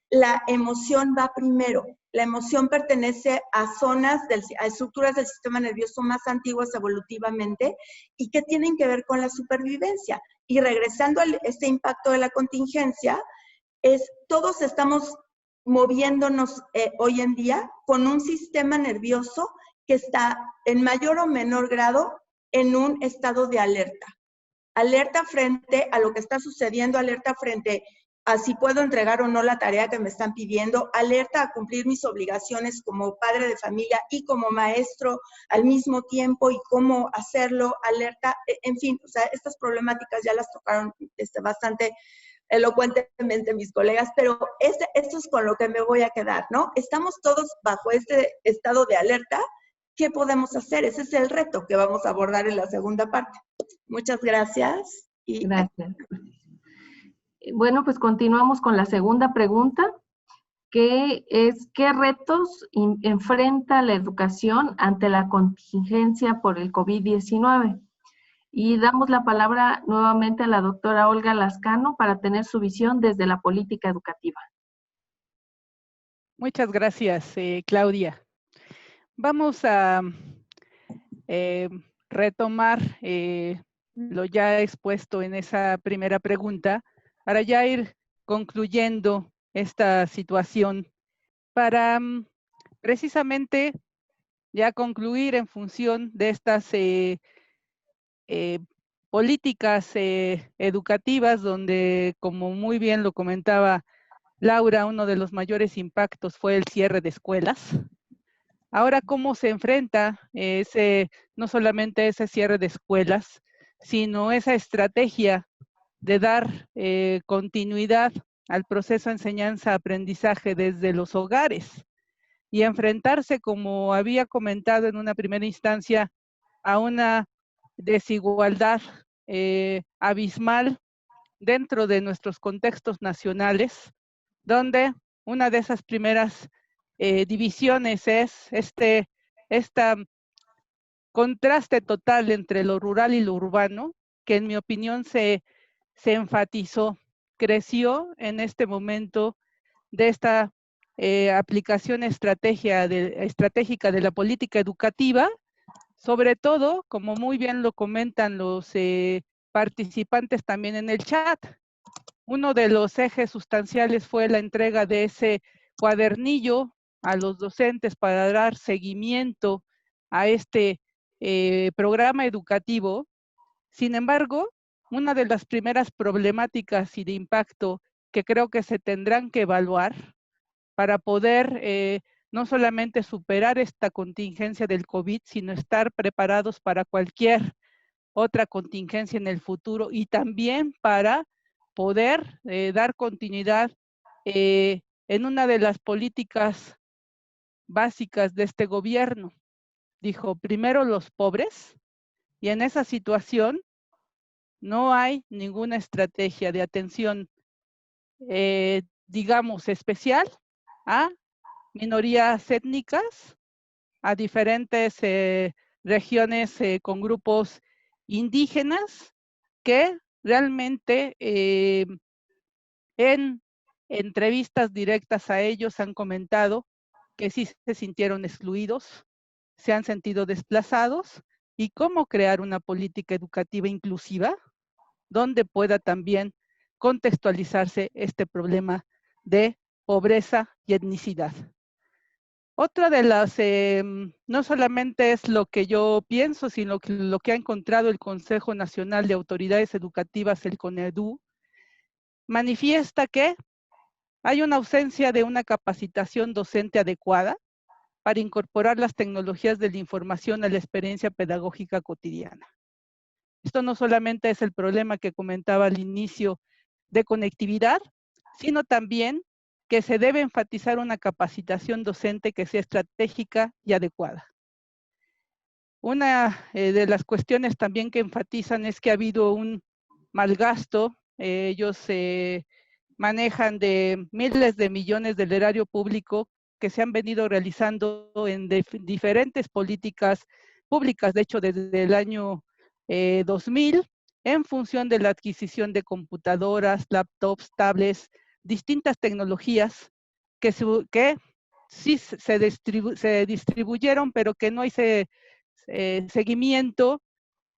la emoción va primero. La emoción pertenece a a estructuras del sistema nervioso más antiguas evolutivamente y que tienen que ver con la supervivencia. Y regresando a este impacto de la contingencia, todos estamos moviéndonos hoy en día con un sistema nervioso que está en mayor o menor grado en un estado de alerta. Alerta frente a lo que está sucediendo, alerta frente a si puedo entregar o no la tarea que me están pidiendo, alerta a cumplir mis obligaciones como padre de familia y como maestro al mismo tiempo y cómo hacerlo, alerta, en fin, o sea, estas problemáticas ya las tocaron bastante elocuentemente mis colegas, pero esto es con lo que me voy a quedar, ¿no? Estamos todos bajo este estado de alerta. ¿Qué podemos hacer? Ese es el reto que vamos a abordar en la segunda parte. Muchas gracias. Gracias. Bueno, pues continuamos con la segunda pregunta, que es, ¿qué retos enfrenta la educación ante la contingencia por el COVID-19? Y damos la palabra nuevamente a la doctora Olga Lascano para tener su visión desde la política educativa. Muchas gracias, Claudia. Vamos a retomar lo ya expuesto en esa primera pregunta para ya ir concluyendo esta situación para precisamente ya concluir en función de estas políticas educativas donde, como muy bien lo comentaba Laura, uno de los mayores impactos fue el cierre de escuelas. Ahora, ¿cómo se enfrenta no solamente ese cierre de escuelas, sino esa estrategia de dar continuidad al proceso de enseñanza-aprendizaje desde los hogares y enfrentarse, como había comentado en una primera instancia, a una desigualdad abismal dentro de nuestros contextos nacionales, donde una de esas primeras divisiones es este contraste total entre lo rural y lo urbano, que en mi opinión se enfatizó, creció en este momento de esta aplicación estratégica de la política educativa, sobre todo, como muy bien lo comentan los participantes también en el chat. Uno de los ejes sustanciales fue la entrega de ese cuadernillo a los docentes para dar seguimiento a este programa educativo. Sin embargo, una de las primeras problemáticas y de impacto que creo que se tendrán que evaluar para poder no solamente superar esta contingencia del COVID, sino estar preparados para cualquier otra contingencia en el futuro y también para poder dar continuidad en una de las políticas básicas de este gobierno. Dijo, primero los pobres, y en esa situación no hay ninguna estrategia de atención, digamos, especial a minorías étnicas, a diferentes regiones con grupos indígenas que realmente en entrevistas directas a ellos han comentado que sí se sintieron excluidos, se han sentido desplazados, y cómo crear una política educativa inclusiva donde pueda también contextualizarse este problema de pobreza y etnicidad. Otra de las, no solamente es lo que yo pienso, sino lo que ha encontrado el Consejo Nacional de Autoridades Educativas, el CONEDU, manifiesta que hay una ausencia de una capacitación docente adecuada para incorporar las tecnologías de la información a la experiencia pedagógica cotidiana. Esto no solamente es el problema que comentaba al inicio de conectividad, sino también que se debe enfatizar una capacitación docente que sea estratégica y adecuada. Una de las cuestiones también que enfatizan es que ha habido un mal gasto. Ellos manejan de miles de millones del erario público que se han venido realizando en diferentes políticas públicas, de hecho desde el año 2000, en función de la adquisición de computadoras, laptops, tablets, distintas tecnologías que sí se distribuyeron, pero que no hay seguimiento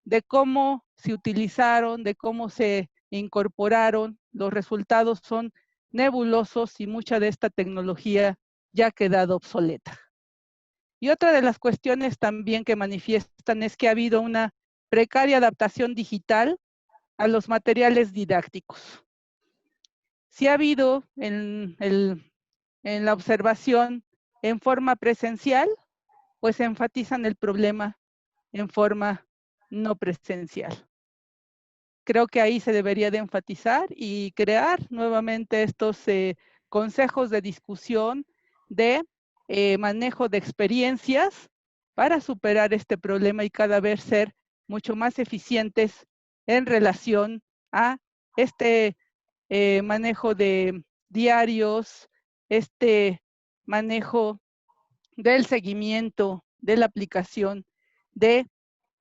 de cómo se utilizaron, de cómo se incorporaron. Los resultados son nebulosos y mucha de esta tecnología ya ha quedado obsoleta. Y otra de las cuestiones también que manifiestan es que ha habido una precaria adaptación digital a los materiales didácticos. Sí ha habido en la observación en forma presencial, pues enfatizan el problema en forma no presencial. Creo que ahí se debería de enfatizar y crear nuevamente estos consejos de discusión, de manejo de experiencias para superar este problema y cada vez ser mucho más eficientes en relación a este manejo de diarios, este manejo del seguimiento, de la aplicación, de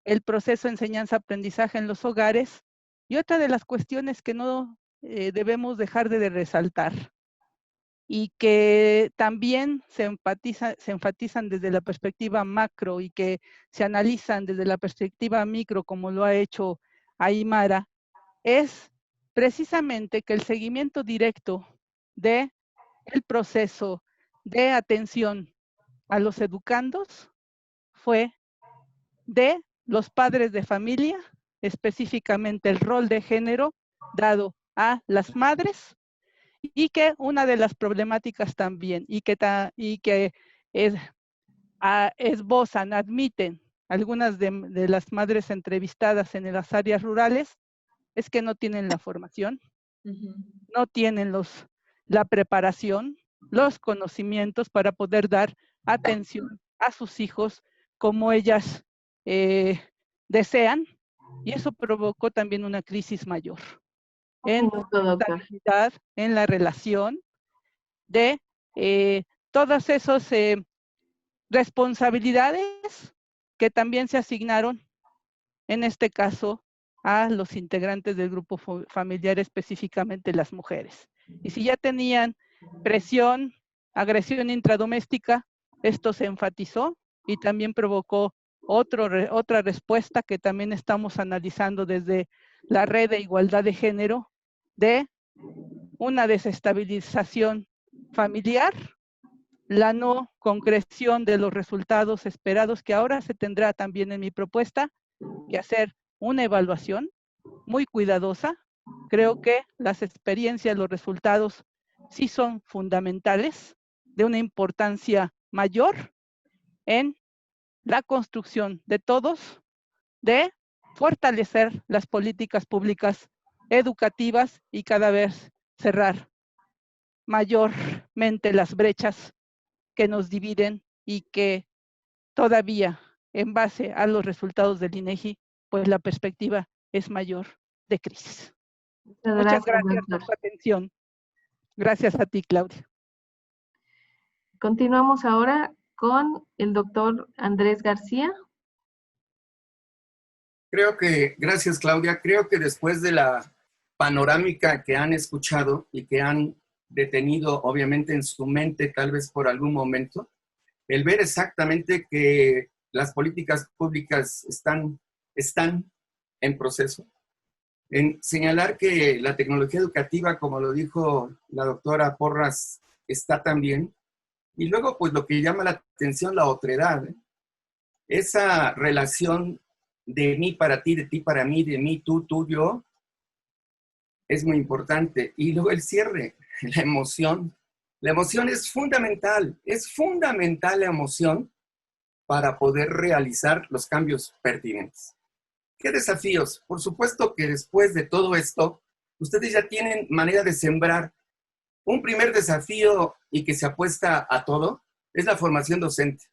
el proceso de enseñanza-aprendizaje en los hogares. Y otra de las cuestiones que no debemos dejar de resaltar y que también se enfatizan desde la perspectiva macro y que se analizan desde la perspectiva micro, como lo ha hecho Aymara, es precisamente que el seguimiento directo del proceso de atención a los educandos fue de los padres de familia, específicamente el rol de género dado a las madres, y que una de las problemáticas también, y que esbozan, admiten algunas de las madres entrevistadas en las áreas rurales, es que no tienen la formación, no tienen la preparación, los conocimientos para poder dar atención a sus hijos como ellas desean, y eso provocó también una crisis mayor en la estabilidad, en la relación de todas esas responsabilidades que también se asignaron, en este caso, a los integrantes del grupo familiar, específicamente las mujeres. Y si ya tenían presión, agresión intradoméstica, esto se enfatizó y también provocó otra respuesta que también estamos analizando desde la red de igualdad de género, de una desestabilización familiar, la no concreción de los resultados esperados, que ahora se tendrá también en mi propuesta que hacer una evaluación muy cuidadosa. Creo que las experiencias, los resultados sí son fundamentales, de una importancia mayor en la construcción de todos, de fortalecer las políticas públicas educativas y cada vez cerrar mayormente las brechas que nos dividen y que todavía, en base a los resultados del INEGI, pues la perspectiva es mayor de crisis. Muchas gracias por su atención. Gracias a ti, Claudia. Continuamos ahora con el doctor Andrés García. Gracias, Claudia, creo que después de la panorámica que han escuchado y que han detenido, obviamente, en su mente, tal vez por algún momento, el ver exactamente que las políticas públicas están en proceso, en señalar que la tecnología educativa, como lo dijo la doctora Porras, está también, y luego, pues, lo que llama la atención, la otredad, ¿eh? Esa relación de mí para ti, de ti para mí, de mí, tú, yo, es muy importante. Y luego el cierre, la emoción. La emoción es fundamental la emoción para poder realizar los cambios pertinentes. ¿Qué desafíos? Por supuesto que después de todo esto, ustedes ya tienen manera de sembrar. Un primer desafío y que se apuesta a todo es la formación docente.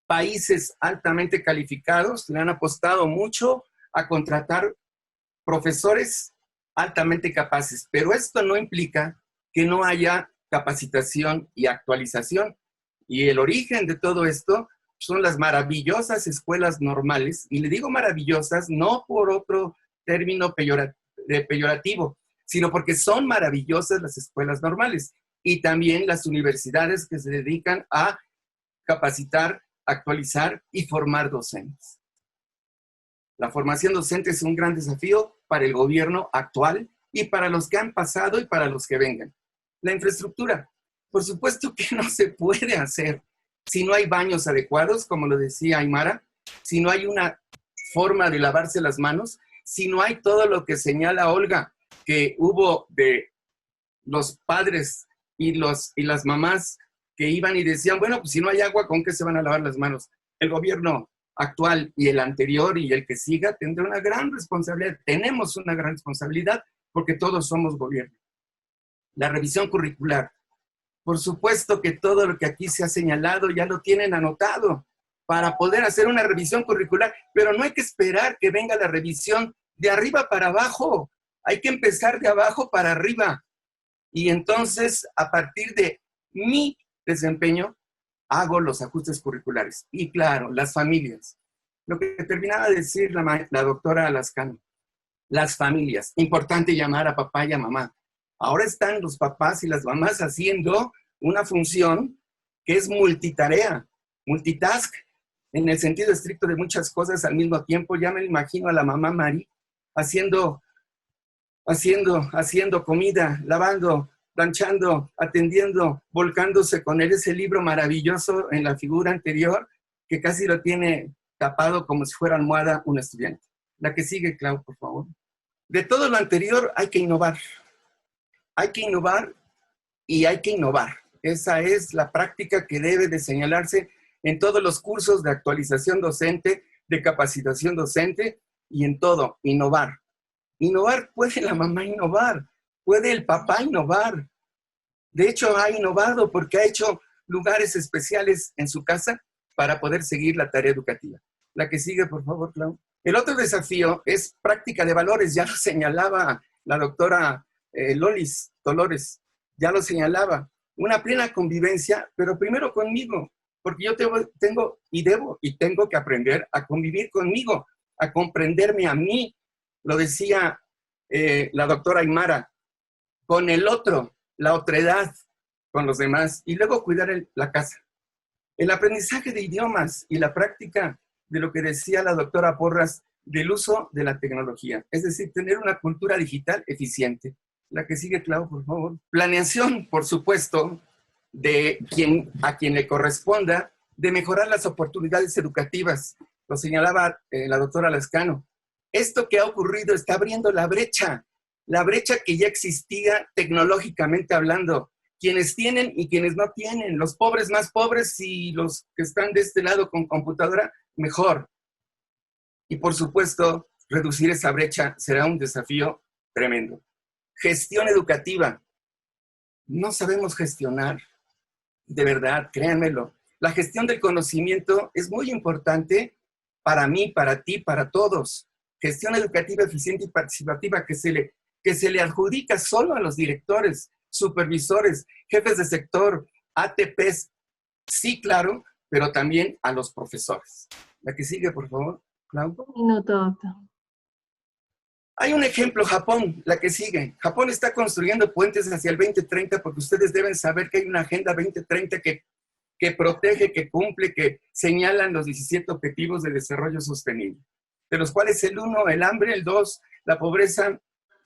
Países altamente calificados le han apostado mucho a contratar profesores altamente capaces, pero esto no implica que no haya capacitación y actualización. Y el origen de todo esto son las maravillosas escuelas normales, y le digo maravillosas no por otro término peyorativo, sino porque son maravillosas las escuelas normales y también las universidades que se dedican a capacitar, actualizar y formar docentes. La formación docente es un gran desafío para el gobierno actual y para los que han pasado y para los que vengan. La infraestructura, por supuesto que no se puede hacer si no hay baños adecuados, como lo decía Aymara, si no hay una forma de lavarse las manos, si no hay todo lo que señala Olga, que hubo de los padres y las mamás que iban y decían, bueno, pues si no hay agua, ¿con qué se van a lavar las manos? El gobierno actual y el anterior y el que siga tendrá una gran responsabilidad. Tenemos una gran responsabilidad porque todos somos gobierno. La revisión curricular. Por supuesto que todo lo que aquí se ha señalado ya lo tienen anotado para poder hacer una revisión curricular, pero no hay que esperar que venga la revisión de arriba para abajo. Hay que empezar de abajo para arriba. Y entonces, a partir de mi desempeño, hago los ajustes curriculares. Y claro, las familias. Lo que terminaba de decir la doctora Lascano. Las familias. Importante llamar a papá y a mamá. Ahora están los papás y las mamás haciendo una función que es multitarea, multitask, en el sentido estricto de muchas cosas al mismo tiempo. Ya me imagino a la mamá Mari haciendo comida, lavando, planchando, atendiendo, volcándose con él, ese libro maravilloso en la figura anterior, que casi lo tiene tapado como si fuera almohada un estudiante. La que sigue, Clau, por favor. De todo lo anterior hay que innovar. Hay que innovar y hay que innovar. Esa es la práctica que debe de señalarse en todos los cursos de actualización docente, de capacitación docente y en todo, innovar. Innovar, puede la mamá innovar, puede el papá innovar. De hecho, ha innovado porque ha hecho lugares especiales en su casa para poder seguir la tarea educativa. La que sigue, por favor, Clau. El otro desafío es práctica de valores. Ya lo señalaba la doctora Lolis Dolores, ya lo señalaba. Una plena convivencia, pero primero conmigo, porque yo tengo que aprender a convivir conmigo, a comprenderme a mí. Lo decía la doctora Aymara, con el otro, la otredad con los demás, y luego cuidar la casa. El aprendizaje de idiomas y la práctica de lo que decía la doctora Porras, del uso de la tecnología, es decir, tener una cultura digital eficiente. La que sigue, Clau, por favor. Planeación, por supuesto, a quien le corresponda, de mejorar las oportunidades educativas. Lo señalaba la doctora Lascano. Esto que ha ocurrido está abriendo la brecha que ya existía tecnológicamente hablando. Quienes tienen y quienes no tienen, los pobres más pobres y los que están de este lado con computadora, mejor. Y por supuesto, reducir esa brecha será un desafío tremendo. Gestión educativa. No sabemos gestionar, de verdad, créanmelo. La gestión del conocimiento es muy importante para mí, para ti, para todos. Gestión educativa eficiente y participativa que se le adjudica solo a los directores, supervisores, jefes de sector, ATPs, sí, claro, pero también a los profesores. La que sigue, por favor, Clau. Un minuto, doctor. Hay un ejemplo, Japón, la que sigue. Japón está construyendo puentes hacia el 2030 porque ustedes deben saber que hay una Agenda 2030 que protege, que cumple, que señalan los 17 Objetivos de Desarrollo Sostenible, de los cuales el 1, el hambre, el 2, la pobreza,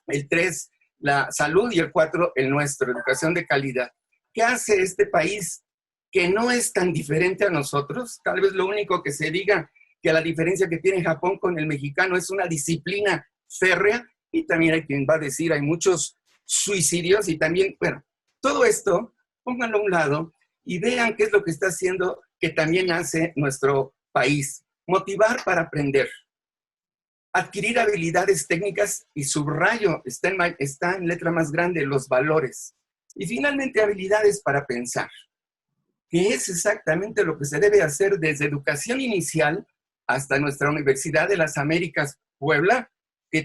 el 3, la salud y el 4, el nuestro, educación de calidad. ¿Qué hace este país que no es tan diferente a nosotros? Tal vez lo único que se diga que la diferencia que tiene Japón con el mexicano es una disciplina férrea, y también hay quien va a decir hay muchos suicidios y también, bueno, todo esto, pónganlo a un lado y vean qué es lo que está haciendo que también hace nuestro país. Motivar para aprender. Adquirir habilidades técnicas y subrayo, está en letra más grande, los valores. Y finalmente habilidades para pensar, que es exactamente lo que se debe hacer desde educación inicial hasta nuestra Universidad de las Américas Puebla, que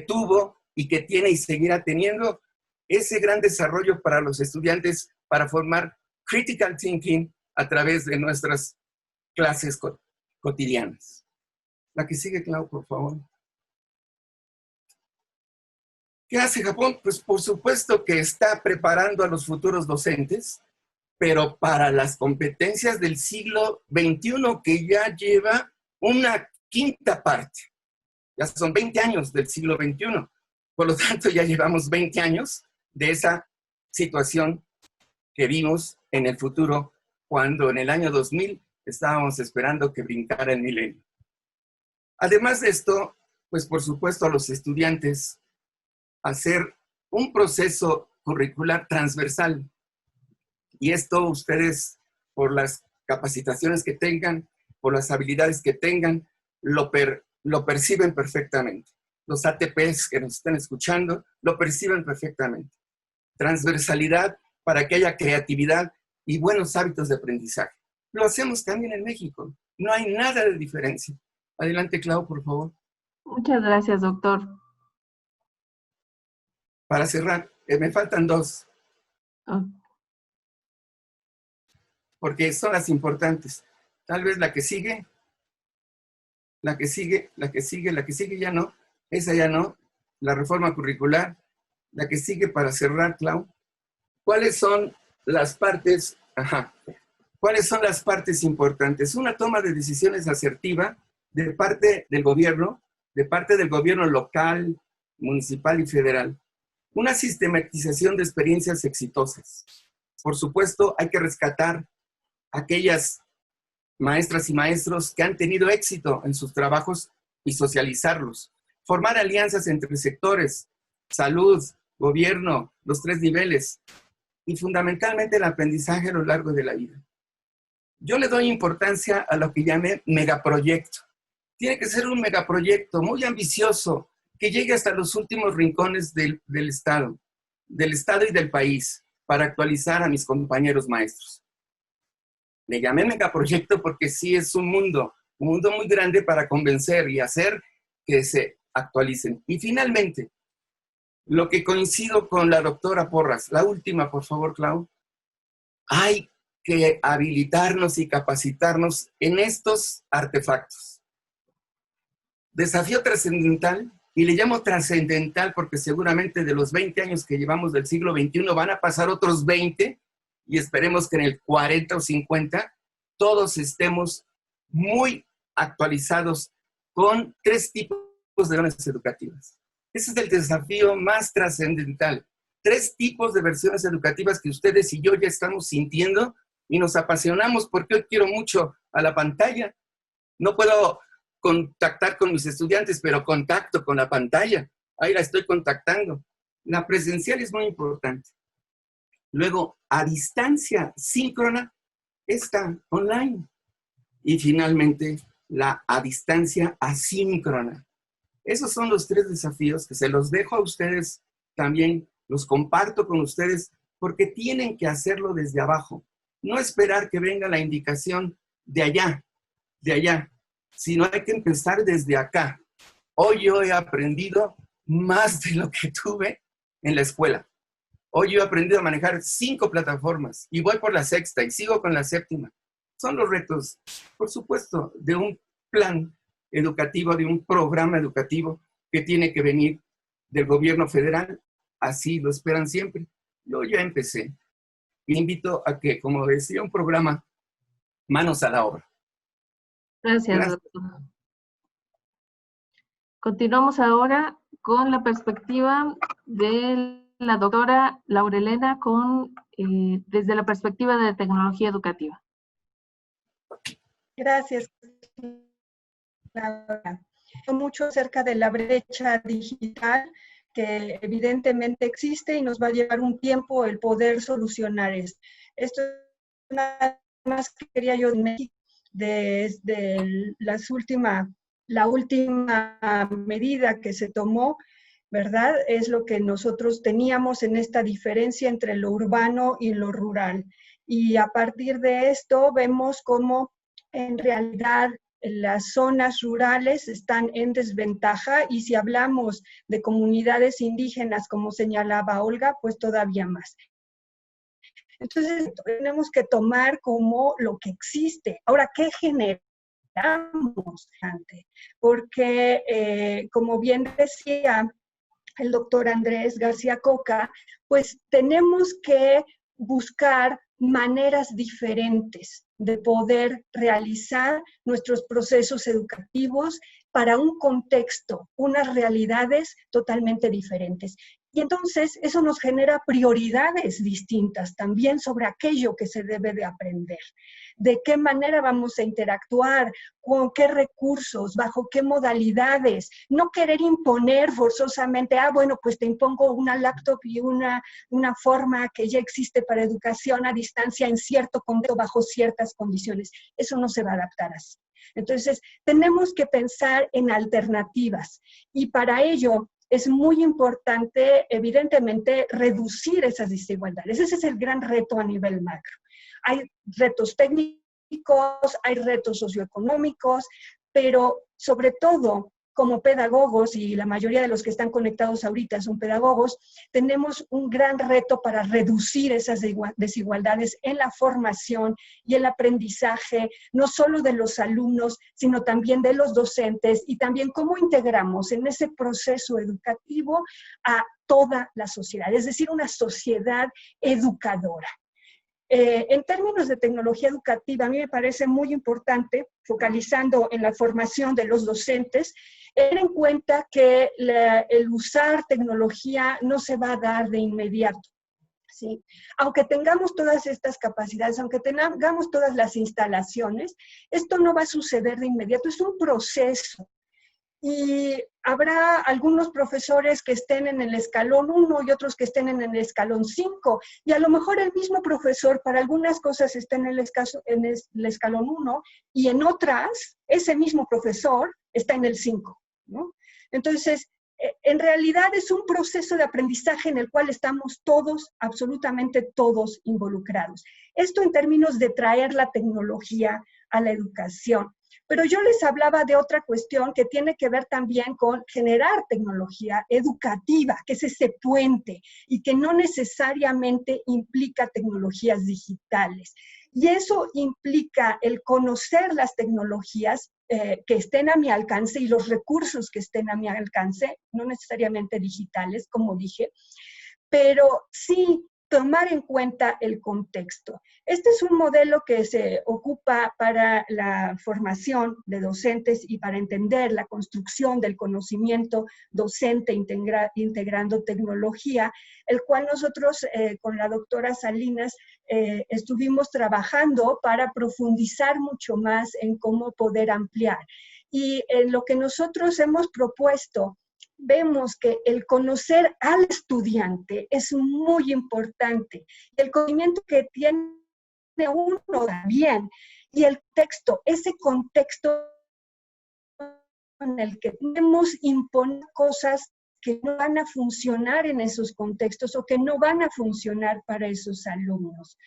tuvo y que tiene y seguirá teniendo ese gran desarrollo para los estudiantes para formar critical thinking a través de nuestras clases cotidianas. La que sigue, Clau, por favor. ¿Qué hace Japón? Pues por supuesto que está preparando a los futuros docentes, pero para las competencias del siglo XXI, que ya lleva una quinta parte. Ya son 20 años del siglo XXI. Por lo tanto, ya llevamos 20 años de esa situación que vimos en el futuro, cuando en el año 2000 estábamos esperando que brincara el milenio. Además de esto, pues por supuesto a los estudiantes hacer un proceso curricular transversal. Y esto ustedes, por las capacitaciones que tengan, por las habilidades que tengan, lo perciben perfectamente. Los ATPs que nos están escuchando lo perciben perfectamente. Transversalidad para que haya creatividad y buenos hábitos de aprendizaje. Lo hacemos también en México. No hay nada de diferencia. Adelante, Clau, por favor. Muchas gracias, doctor. Para cerrar, me faltan 2. Oh. Porque son las importantes. Tal vez la que sigue, la que sigue ya no, esa ya no, la reforma curricular, la que sigue para cerrar, Clau. ¿Cuáles son las partes? ¿Cuáles son las partes importantes? Una toma de decisiones asertiva de parte del gobierno local, municipal y federal. Una sistematización de experiencias exitosas. Por supuesto, hay que rescatar aquellas maestras y maestros que han tenido éxito en sus trabajos y socializarlos. Formar alianzas entre sectores, salud, gobierno, los 3 niveles y fundamentalmente el aprendizaje a lo largo de la vida. Yo le doy importancia a lo que llamé megaproyecto. Tiene que ser un megaproyecto muy ambicioso que llegue hasta los últimos rincones del Estado y del país para actualizar a mis compañeros maestros. Le llamé megaproyecto porque sí es un mundo muy grande para convencer y hacer que se actualicen. Y finalmente, lo que coincido con la doctora Porras, la última, por favor, Clau, hay que habilitarnos y capacitarnos en estos artefactos. Desafío trascendental, y le llamo trascendental porque seguramente de los 20 años que llevamos del siglo XXI van a pasar otros 20, y esperemos que en el 40 o 50 todos estemos muy actualizados con 3 tipos de versiones educativas. Ese es el desafío más trascendental. 3 tipos de versiones educativas que ustedes y yo ya estamos sintiendo y nos apasionamos porque hoy quiero mucho a la pantalla. No puedo contactar con mis estudiantes, pero contacto con la pantalla. Ahí la estoy contactando. La presencial es muy importante. Luego, a distancia síncrona, está online. Y finalmente, la a distancia asíncrona. Esos son los 3 desafíos que se los dejo a ustedes también, los comparto con ustedes, porque tienen que hacerlo desde abajo. No esperar que venga la indicación de allá, sino hay que empezar desde acá. Hoy yo he aprendido más de lo que tuve en la escuela. Hoy yo he aprendido a manejar 5 plataformas y voy por la 6ª y sigo con la 7ª. Son los retos, por supuesto, de un plan educativo, de un programa educativo que tiene que venir del gobierno federal. Así lo esperan siempre. Yo ya empecé. Invito a que, como decía un programa, manos a la obra. Gracias, Gracias. doctor. Continuamos ahora con la perspectiva de la doctora Laurelena desde la perspectiva de tecnología educativa. Gracias, Laura. Mucho acerca de la brecha digital que evidentemente existe y nos va a llevar un tiempo el poder solucionar esto. Esto es nada más que quería yo de México, desde la última medida que se tomó, ¿verdad? Es lo que nosotros teníamos en esta diferencia entre lo urbano y lo rural. Y a partir de esto vemos cómo en realidad las zonas rurales están en desventaja y si hablamos de comunidades indígenas, como señalaba Olga, pues todavía más. Entonces tenemos que tomar como lo que existe. Ahora, ¿qué generamos? Porque, como bien decía el doctor Andrés García Coca, pues tenemos que buscar maneras diferentes de poder realizar nuestros procesos educativos para un contexto, unas realidades totalmente diferentes. Y entonces eso nos genera prioridades distintas también sobre aquello que se debe de aprender. De qué manera vamos a interactuar, con qué recursos, bajo qué modalidades. No querer imponer forzosamente, bueno, pues te impongo una laptop y una forma que ya existe para educación a distancia en cierto contexto, bajo ciertas condiciones. Eso no se va a adaptar así. Entonces, tenemos que pensar en alternativas y para ello es muy importante, evidentemente, reducir esas desigualdades. Ese es el gran reto a nivel macro. Hay retos técnicos, hay retos socioeconómicos, pero sobre todo, como pedagogos, y la mayoría de los que están conectados ahorita son pedagogos, tenemos un gran reto para reducir esas desigualdades en la formación y el aprendizaje, no solo de los alumnos, sino también de los docentes, y también cómo integramos en ese proceso educativo a toda la sociedad, es decir, una sociedad educadora. En términos de tecnología educativa, a mí me parece muy importante, focalizando en la formación de los docentes, tener en cuenta que el usar tecnología no se va a dar de inmediato. ¿Sí? Aunque tengamos todas estas capacidades, aunque tengamos todas las instalaciones, esto no va a suceder de inmediato, es un proceso. Y habrá algunos profesores que estén en el escalón 1 y otros que estén en el escalón 5. Y a lo mejor el mismo profesor para algunas cosas está en el escalón 1 y en otras ese mismo profesor está en el 5, ¿no? Entonces, en realidad es un proceso de aprendizaje en el cual estamos todos, absolutamente todos involucrados. Esto en términos de traer la tecnología a la educación. Pero yo les hablaba de otra cuestión que tiene que ver también con generar tecnología educativa, que es ese puente y que no necesariamente implica tecnologías digitales. Y eso implica el conocer las tecnologías que estén a mi alcance y los recursos que estén a mi alcance, no necesariamente digitales, como dije, pero sí tomar en cuenta el contexto. Este es un modelo que se ocupa para la formación de docentes y para entender la construcción del conocimiento docente integrando tecnología, el cual nosotros con la doctora Salinas estuvimos trabajando para profundizar mucho más en cómo poder ampliar. Y en lo que nosotros hemos propuesto, vemos que el conocer al estudiante es muy importante. El conocimiento que tiene uno también. Y el texto, ese contexto en el que podemos imponer cosas que no van a funcionar en esos contextos o que no van a funcionar para esos alumnos.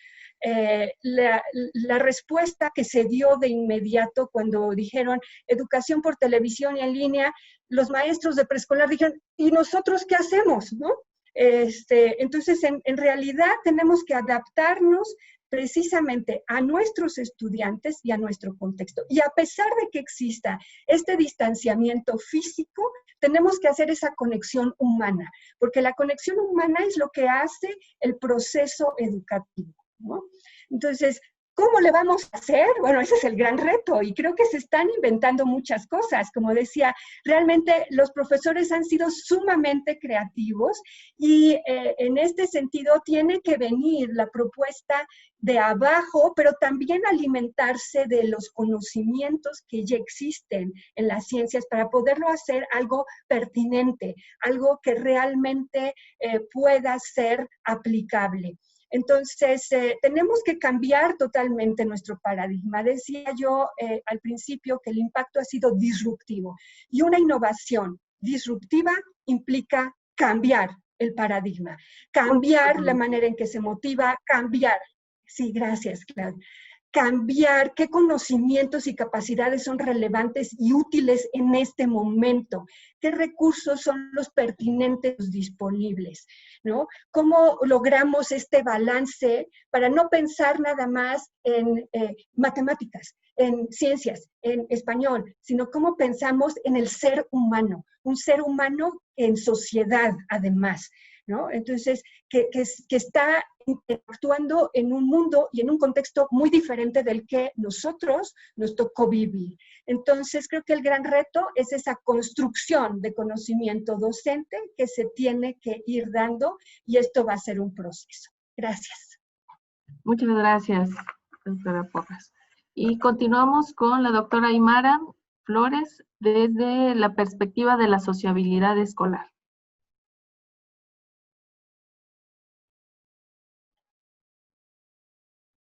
La respuesta que se dio de inmediato cuando dijeron educación por televisión y en línea, los maestros de preescolar dijeron, ¿y nosotros qué hacemos? ¿No? Entonces, en realidad tenemos que adaptarnos precisamente a nuestros estudiantes y a nuestro contexto. Y a pesar de que exista este distanciamiento físico, tenemos que hacer esa conexión humana, porque la conexión humana es lo que hace el proceso educativo, ¿no? Entonces, ¿cómo le vamos a hacer? Bueno, ese es el gran reto y creo que se están inventando muchas cosas. Como decía, realmente los profesores han sido sumamente creativos y en este sentido tiene que venir la propuesta de abajo, pero también alimentarse de los conocimientos que ya existen en las ciencias para poderlo hacer algo pertinente, algo que realmente pueda ser aplicable. Entonces, tenemos que cambiar totalmente nuestro paradigma. Decía yo al principio que el impacto ha sido disruptivo y una innovación disruptiva implica cambiar el paradigma, cambiar la manera en que se motiva, cambiar. Sí, gracias, Claudia. Cambiar qué conocimientos y capacidades son relevantes y útiles en este momento, qué recursos son los pertinentes disponibles, ¿no? ¿Cómo logramos este balance para no pensar nada más en matemáticas, en ciencias, en español, sino cómo pensamos en el ser humano, un ser humano en sociedad además, ¿no? Entonces, que está interactuando en un mundo y en un contexto muy diferente del que nosotros nos tocó vivir. Entonces, creo que el gran reto es esa construcción de conocimiento docente que se tiene que ir dando y esto va a ser un proceso. Gracias. Muchas gracias, doctora Porras. Y continuamos con la doctora Aymara Flores desde la perspectiva de la sociabilidad escolar.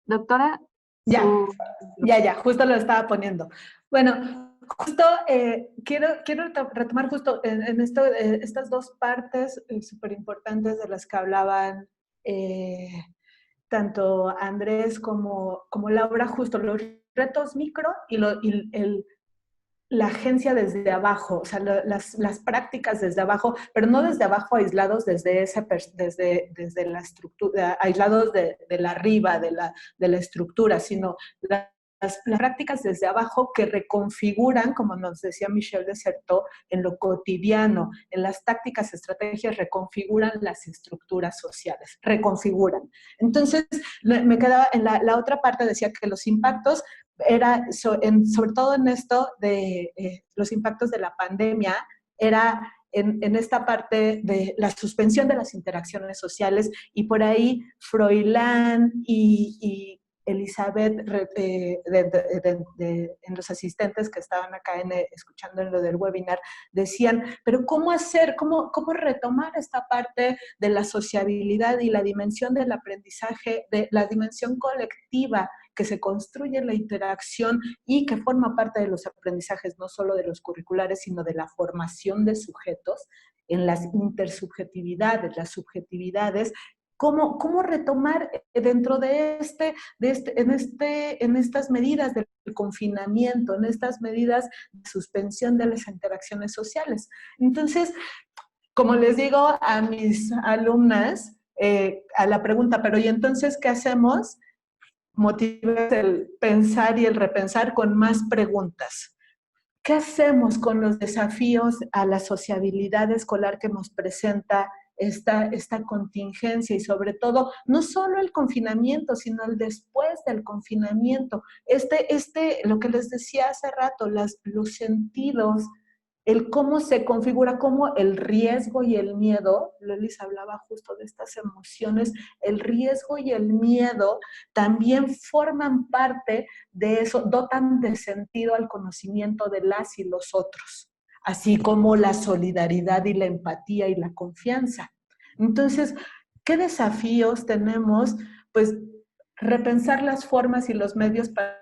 Doctora. Ya, justo lo estaba poniendo. Bueno, justo quiero retomar justo en esto, estas dos partes súper importantes de las que hablaban tanto Andrés como Laura, justo los retos micro y la agencia desde abajo, o sea, las prácticas desde abajo, pero no desde abajo aislados desde la estructura, aislados de la arriba, de la estructura, sino las prácticas desde abajo que reconfiguran, como nos decía Michel Desserteau, en lo cotidiano, en las tácticas, estrategias, reconfiguran las estructuras sociales, reconfiguran. Entonces, me quedaba en la otra parte, decía que los impactos era, sobre todo en esto de los impactos de la pandemia, era en esta parte de la suspensión de las interacciones sociales, y por ahí Froilán y Elizabeth, en los asistentes que estaban acá escuchando en lo del webinar, decían, pero ¿cómo hacer, cómo retomar esta parte de la sociabilidad y la dimensión del aprendizaje, de la dimensión colectiva que se construye en la interacción y que forma parte de los aprendizajes, no solo de los curriculares, sino de la formación de sujetos en las intersubjetividades, las subjetividades? ¿Cómo retomar dentro de en estas medidas del confinamiento, en estas medidas de suspensión de las interacciones sociales? Entonces, como les digo a mis alumnas, a la pregunta, pero ¿y entonces qué hacemos? Motiva el pensar y el repensar con más preguntas. ¿Qué hacemos con los desafíos a la sociabilidad escolar que nos presenta esta contingencia? Y sobre todo, no solo el confinamiento, sino el después del confinamiento. Lo que les decía hace rato, los sentidos, el cómo se configura, cómo el riesgo y el miedo, Lolis hablaba justo de estas emociones, el riesgo y el miedo también forman parte de eso, dotan de sentido al conocimiento de las y los otros, así como la solidaridad y la empatía y la confianza. Entonces, ¿qué desafíos tenemos? Pues repensar las formas y los medios para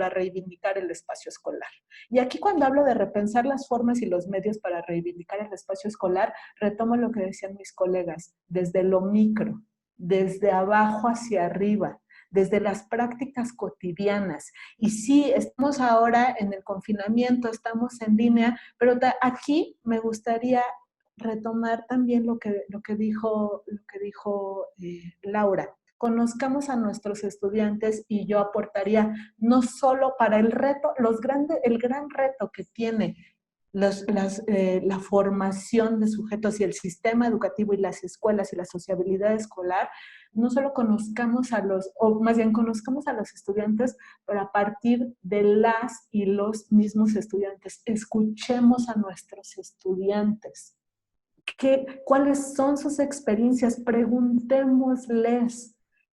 reivindicar el espacio escolar. Y aquí, cuando hablo de repensar las formas y los medios para reivindicar el espacio escolar, retomo lo que decían mis colegas, desde lo micro, desde abajo hacia arriba, desde las prácticas cotidianas. Y sí, estamos ahora en el confinamiento, estamos en línea, pero aquí me gustaría retomar también lo que dijo Laura. conozcamos a nuestros estudiantes, y yo aportaría no solo para el reto, el gran reto que tiene la formación de sujetos y el sistema educativo y las escuelas y la sociabilidad escolar, no solo conozcamos o más bien conozcamos a los estudiantes, pero a partir de las y los mismos estudiantes. Escuchemos a nuestros estudiantes. ¿Cuáles son sus experiencias? Preguntémosles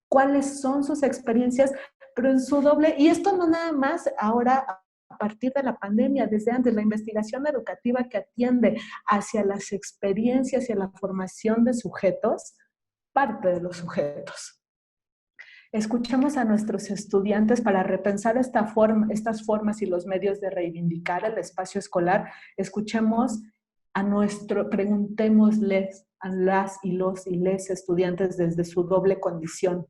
cuáles son sus experiencias, pero en su doble, y esto no nada más ahora a partir de la pandemia, desde antes, la investigación educativa que atiende hacia las experiencias y a la formación de sujetos, parte de los sujetos. Escuchemos a nuestros estudiantes para repensar estas formas y los medios de reivindicar el espacio escolar. Escuchemos preguntémosles a las y los y les estudiantes desde su doble condición,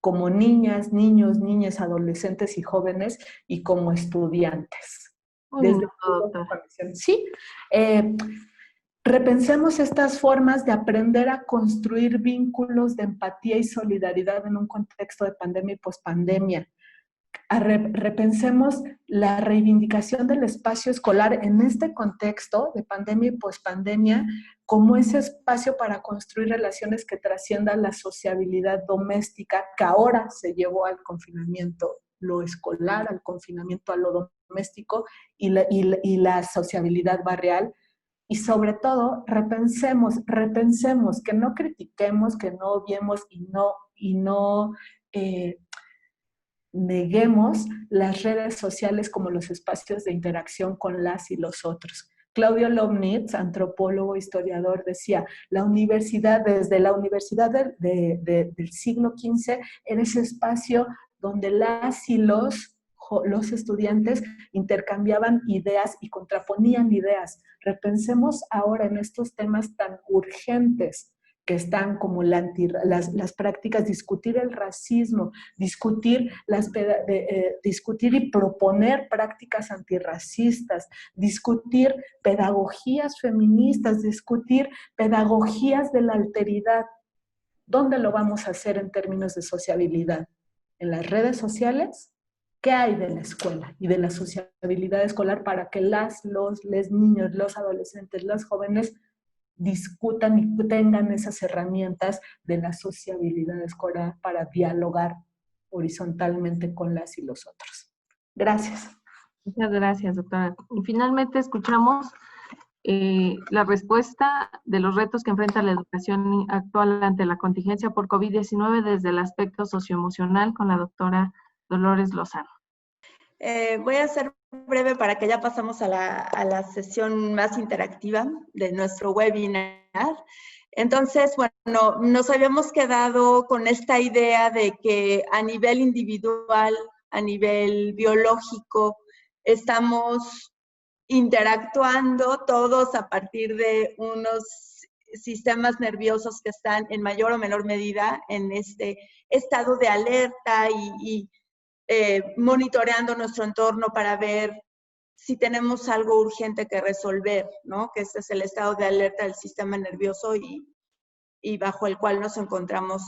como niñas, niños, niñas, adolescentes y jóvenes, y como estudiantes. Desde su doble condición. Sí, repensemos estas formas de aprender a construir vínculos de empatía y solidaridad en un contexto de pandemia y pospandemia. Repensemos la reivindicación del espacio escolar en este contexto de pandemia y pospandemia como ese espacio para construir relaciones que trasciendan la sociabilidad doméstica que ahora se llevó al confinamiento, lo escolar, al confinamiento a lo doméstico y la sociabilidad barrial. Y sobre todo, repensemos, que no critiquemos, que no obviemos y no neguemos las redes sociales como los espacios de interacción con las y los otros. Claudio Lomnitz, antropólogo, historiador, decía, la universidad, desde la universidad del siglo XV, era ese espacio donde las y los estudiantes intercambiaban ideas y contraponían ideas. Repensemos ahora en estos temas tan urgentes que están como las prácticas, discutir el racismo, discutir y proponer prácticas antirracistas, discutir pedagogías feministas, discutir pedagogías de la alteridad. ¿Dónde lo vamos a hacer en términos de sociabilidad? ¿En las redes sociales? ¿Qué hay de la escuela y de la sociabilidad escolar para que los niños, los adolescentes, los jóvenes discutan y tengan esas herramientas de la sociabilidad escolar para dialogar horizontalmente con las y los otros? Gracias. Muchas gracias, doctora. Y finalmente escuchamos la respuesta de los retos que enfrenta la educación actual ante la contingencia por COVID-19 desde el aspecto socioemocional con la doctora Dolores Lozano. Voy a ser breve para que ya pasamos a la sesión más interactiva de nuestro webinar. Entonces, bueno, nos habíamos quedado con esta idea de que a nivel individual, a nivel biológico, estamos interactuando todos a partir de unos sistemas nerviosos que están en mayor o menor medida en este estado de alerta y monitoreando nuestro entorno para ver si tenemos algo urgente que resolver, ¿no? Que este es el estado de alerta del sistema nervioso y bajo el cual nos encontramos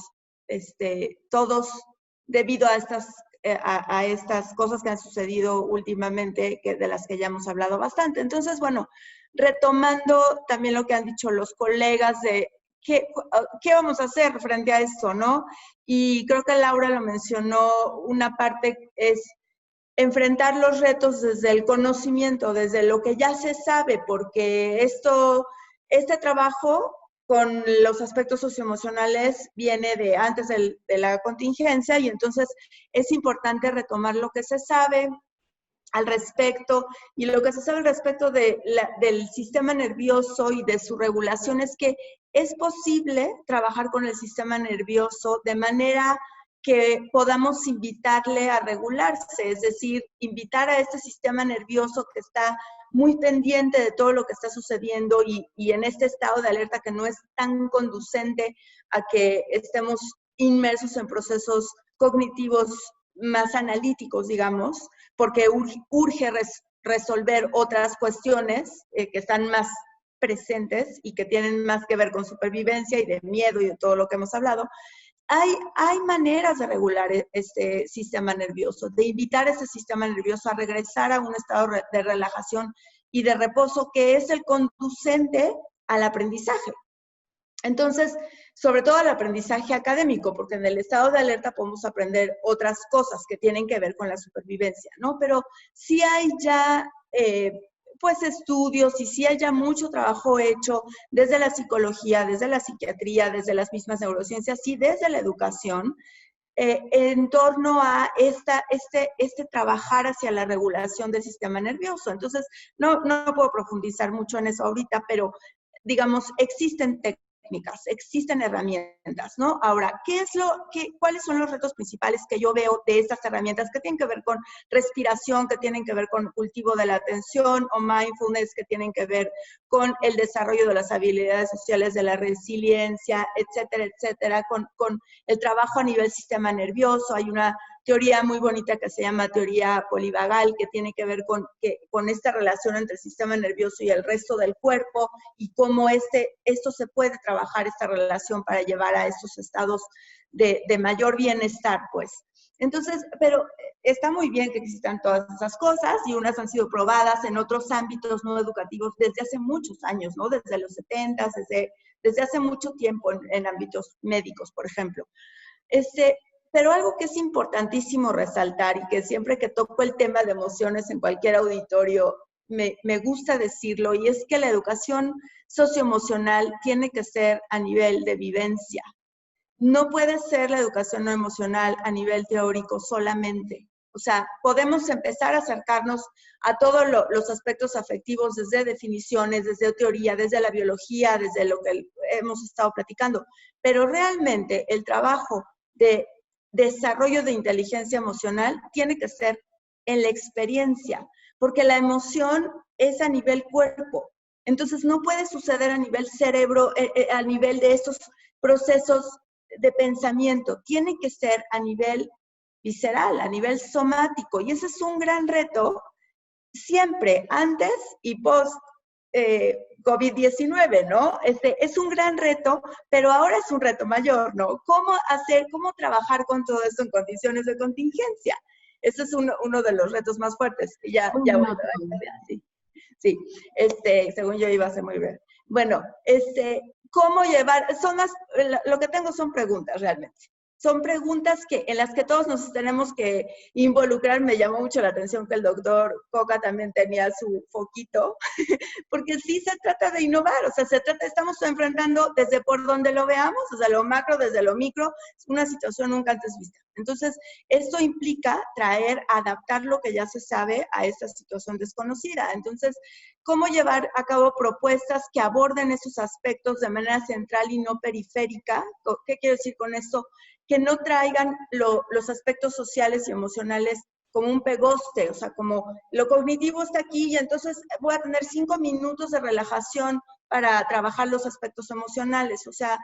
todos debido a estas cosas que han sucedido últimamente, de las que ya hemos hablado bastante. Entonces, bueno, retomando también lo que han dicho los colegas de ¿qué vamos a hacer frente a esto, no? Y creo que Laura lo mencionó, una parte es enfrentar los retos desde el conocimiento, desde lo que ya se sabe, porque este trabajo con los aspectos socioemocionales viene de antes de la contingencia, y entonces es importante retomar lo que se sabe al respecto, y lo que se sabe al respecto del sistema nervioso y de su regulación es que es posible trabajar con el sistema nervioso de manera que podamos invitarle a regularse, es decir, invitar a este sistema nervioso que está muy pendiente de todo lo que está sucediendo y en este estado de alerta que no es tan conducente a que estemos inmersos en procesos cognitivos más analíticos, digamos, porque urge resolver otras cuestiones que están más presentes y que tienen más que ver con supervivencia y de miedo y de todo lo que hemos hablado, hay maneras de regular este sistema nervioso, de invitar a ese sistema nervioso a regresar a un estado de relajación y de reposo que es el conducente al aprendizaje. Entonces, sobre todo al aprendizaje académico, porque en el estado de alerta podemos aprender otras cosas que tienen que ver con la supervivencia, ¿no? Pero sí hay ya, pues, estudios y sí hay ya mucho trabajo hecho desde la psicología, desde la psiquiatría, desde las mismas neurociencias y desde la educación, en torno a este trabajar hacia la regulación del sistema nervioso. Entonces, no puedo profundizar mucho en eso ahorita, pero digamos, existen técnicas, existen herramientas, ¿no? Ahora, ¿cuáles son los retos principales que yo veo de estas herramientas que tienen que ver con respiración, que tienen que ver con cultivo de la atención o mindfulness, que tienen que ver con el desarrollo de las habilidades sociales, de la resiliencia, etcétera, etcétera, con el trabajo a nivel sistema nervioso? Hay una teoría muy bonita que se llama teoría polivagal, que tiene que ver con esta relación entre el sistema nervioso y el resto del cuerpo y cómo esto se puede trabajar, esta relación, para llevar a estos estados de mayor bienestar, pues. Entonces, pero está muy bien que existan todas esas cosas y unas han sido probadas en otros ámbitos no educativos desde hace muchos años, ¿no? Desde los 70, desde hace mucho tiempo en ámbitos médicos, por ejemplo. Pero algo que es importantísimo resaltar y que siempre que toco el tema de emociones en cualquier auditorio me gusta decirlo, y es que la educación socioemocional tiene que ser a nivel de vivencia. No puede ser la educación no emocional a nivel teórico solamente. O sea, podemos empezar a acercarnos a todos los aspectos afectivos desde definiciones, desde teoría, desde la biología, desde lo que hemos estado platicando, pero realmente el trabajo de desarrollo de inteligencia emocional tiene que ser en la experiencia, porque la emoción es a nivel cuerpo. Entonces no puede suceder a nivel cerebro, a nivel de estos procesos de pensamiento. Tiene que ser a nivel visceral, a nivel somático. Y ese es un gran reto siempre, antes y post COVID-19, ¿no? Es un gran reto, pero ahora es un reto mayor, ¿no? ¿Cómo trabajar con todo esto en condiciones de contingencia? Ese es uno de los retos más fuertes. Ya bueno, sí. Según yo iba a ser muy breve. Bueno, ¿cómo llevar? Lo que tengo son preguntas realmente. Son preguntas en las que todos nos tenemos que involucrar. Me llamó mucho la atención que el doctor Coca también tenía su foquito, porque sí se trata de innovar, o sea, estamos enfrentando desde por donde lo veamos, desde lo macro, desde lo micro, es una situación nunca antes vista. Entonces, esto implica adaptar lo que ya se sabe a esta situación desconocida. Entonces, ¿cómo llevar a cabo propuestas que aborden esos aspectos de manera central y no periférica? ¿Qué quiero decir con esto? Que no traigan los aspectos sociales y emocionales como un pegoste, o sea, como lo cognitivo está aquí y entonces voy a tener 5 minutos de relajación para trabajar los aspectos emocionales. O sea,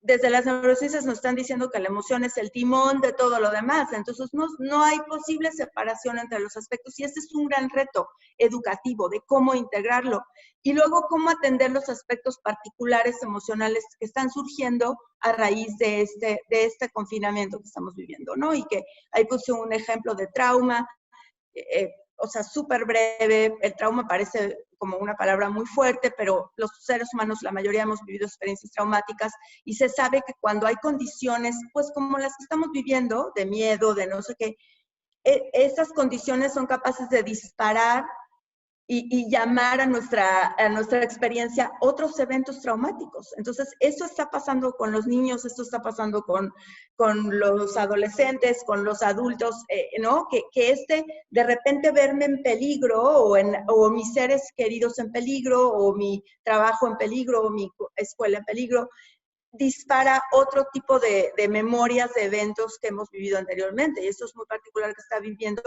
desde las neurociencias nos están diciendo que la emoción es el timón de todo lo demás, entonces no hay posible separación entre los aspectos y este es un gran reto educativo de cómo integrarlo y luego cómo atender los aspectos particulares emocionales que están surgiendo a raíz de este confinamiento que estamos viviendo, ¿no? Y que ahí puse un ejemplo de trauma, o sea, súper breve. El trauma parece como una palabra muy fuerte, pero los seres humanos, la mayoría hemos vivido experiencias traumáticas y se sabe que cuando hay condiciones, pues como las que estamos viviendo, de miedo, de no sé qué, esas condiciones son capaces de disparar y llamar a nuestra experiencia otros eventos traumáticos. Entonces, eso está pasando con los niños, esto está pasando con los adolescentes, con los adultos, ¿no? Que de repente verme en peligro o mis seres queridos en peligro o mi trabajo en peligro o mi escuela en peligro, dispara otro tipo de memorias de eventos que hemos vivido anteriormente. Y esto es muy particular que está viviendo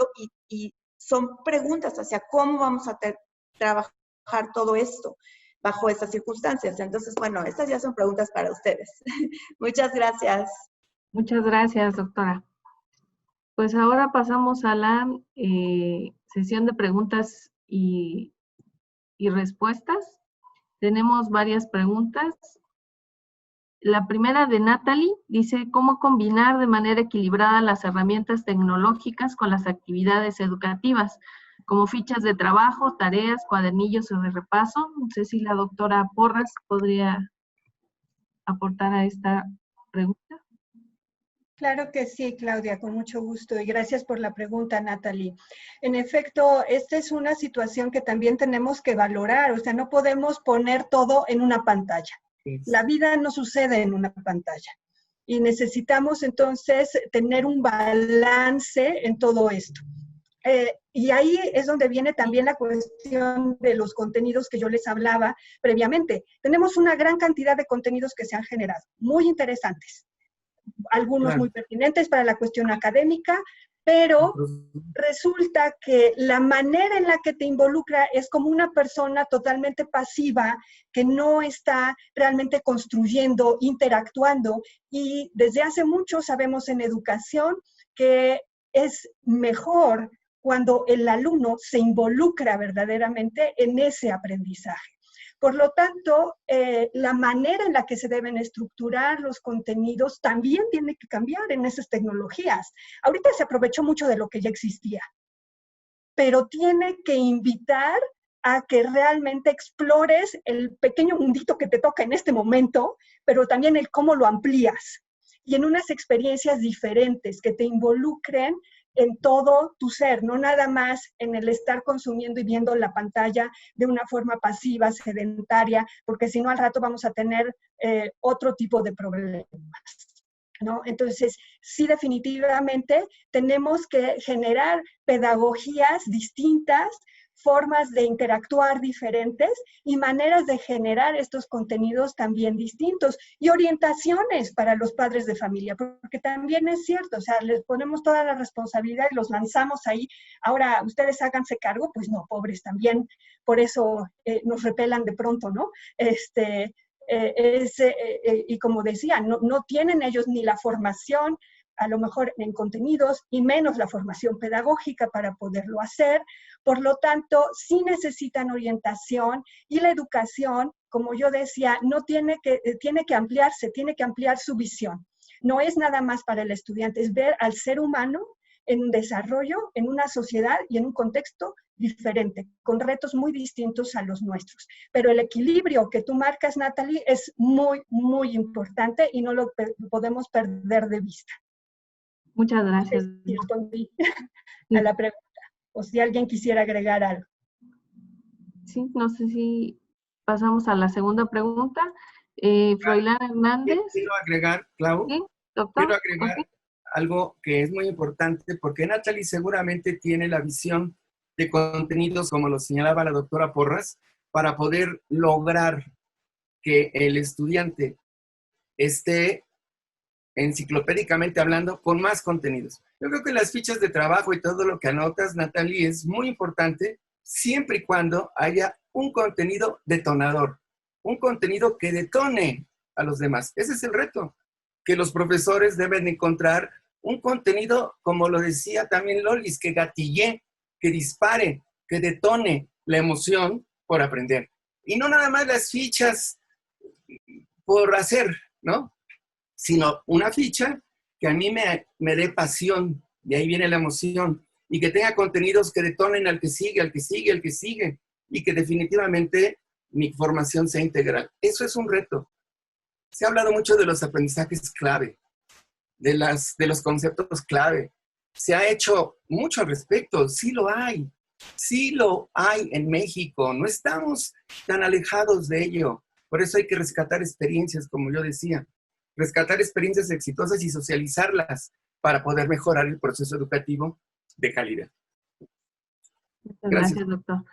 y son preguntas hacia cómo vamos a trabajar todo esto bajo estas circunstancias. Entonces, bueno, estas ya son preguntas para ustedes. Muchas gracias. Muchas gracias, doctora. Pues ahora pasamos a la sesión de preguntas y respuestas. Tenemos varias preguntas. La primera de Natalie dice, ¿cómo combinar de manera equilibrada las herramientas tecnológicas con las actividades educativas, como fichas de trabajo, tareas, cuadernillos o de repaso? No sé si la doctora Porras podría aportar a esta pregunta. Claro que sí, Claudia, con mucho gusto. Y gracias por la pregunta, Natalie. En efecto, esta es una situación que también tenemos que valorar. O sea, no podemos poner todo en una pantalla. La vida no sucede en una pantalla. Y necesitamos entonces tener un balance en todo esto. Y ahí es donde viene también la cuestión de los contenidos que yo les hablaba previamente. Tenemos una gran cantidad de contenidos que se han generado, muy interesantes. Algunos muy pertinentes para la cuestión académica, pero resulta que la manera en la que te involucra es como una persona totalmente pasiva que no está realmente construyendo, interactuando, y desde hace mucho sabemos en educación que es mejor cuando el alumno se involucra verdaderamente en ese aprendizaje. Por lo tanto, la manera en la que se deben estructurar los contenidos también tiene que cambiar en esas tecnologías. Ahorita se aprovechó mucho de lo que ya existía, pero tiene que invitar a que realmente explores el pequeño mundito que te toca en este momento, pero también el cómo lo amplías. Y en unas experiencias diferentes que te involucren en todo tu ser, no nada más en el estar consumiendo y viendo la pantalla de una forma pasiva, sedentaria, porque si no al rato vamos a tener otro tipo de problemas, ¿no? Entonces, sí, definitivamente tenemos que generar pedagogías distintas, formas de interactuar diferentes y maneras de generar estos contenidos también distintos y orientaciones para los padres de familia, porque también es cierto, o sea, les ponemos toda la responsabilidad y los lanzamos ahí, ahora ustedes háganse cargo, pues no, pobres también, por eso nos repelan de pronto, ¿no? Y como decía, no tienen ellos ni la formación, a lo mejor en contenidos, y menos la formación pedagógica para poderlo hacer. Por lo tanto, sí necesitan orientación, y la educación, como yo decía, tiene que ampliarse, tiene que ampliar su visión. No es nada más para el estudiante, es ver al ser humano en un desarrollo, en una sociedad y en un contexto diferente, con retos muy distintos a los nuestros. Pero el equilibrio que tú marcas, Natalie, es muy, muy importante y no lo podemos perder de vista. Muchas gracias. No sé si respondí a la pregunta, o si alguien quisiera agregar algo. Sí, no sé si pasamos a la segunda pregunta. Froilán Hernández. Quiero agregar, Clau, ¿Sí, doctor? quiero agregar algo que es muy importante, porque Natalie seguramente tiene la visión de contenidos, como lo señalaba la doctora Porras, para poder lograr que el estudiante esté, enciclopédicamente hablando, con más contenidos. Yo creo que las fichas de trabajo y todo lo que anotas, Natalie, es muy importante, siempre y cuando haya un contenido detonador, un contenido que detone a los demás. Ese es el reto, que los profesores deben encontrar un contenido, como lo decía también Lolis, que gatille, que dispare, que detone la emoción por aprender. Y no nada más las fichas por hacer, ¿no? Sino una ficha que a mí me dé pasión, y ahí viene la emoción, y que tenga contenidos que detonen al que sigue, al que sigue, al que sigue, y que definitivamente mi formación sea integral. Eso es un reto. Se ha hablado mucho de los aprendizajes clave, de los conceptos clave. Se ha hecho mucho al respecto, sí lo hay en México, no estamos tan alejados de ello. Por eso hay que rescatar experiencias, como yo decía, rescatar experiencias exitosas y socializarlas para poder mejorar el proceso educativo de calidad. Muchas gracias, doctor.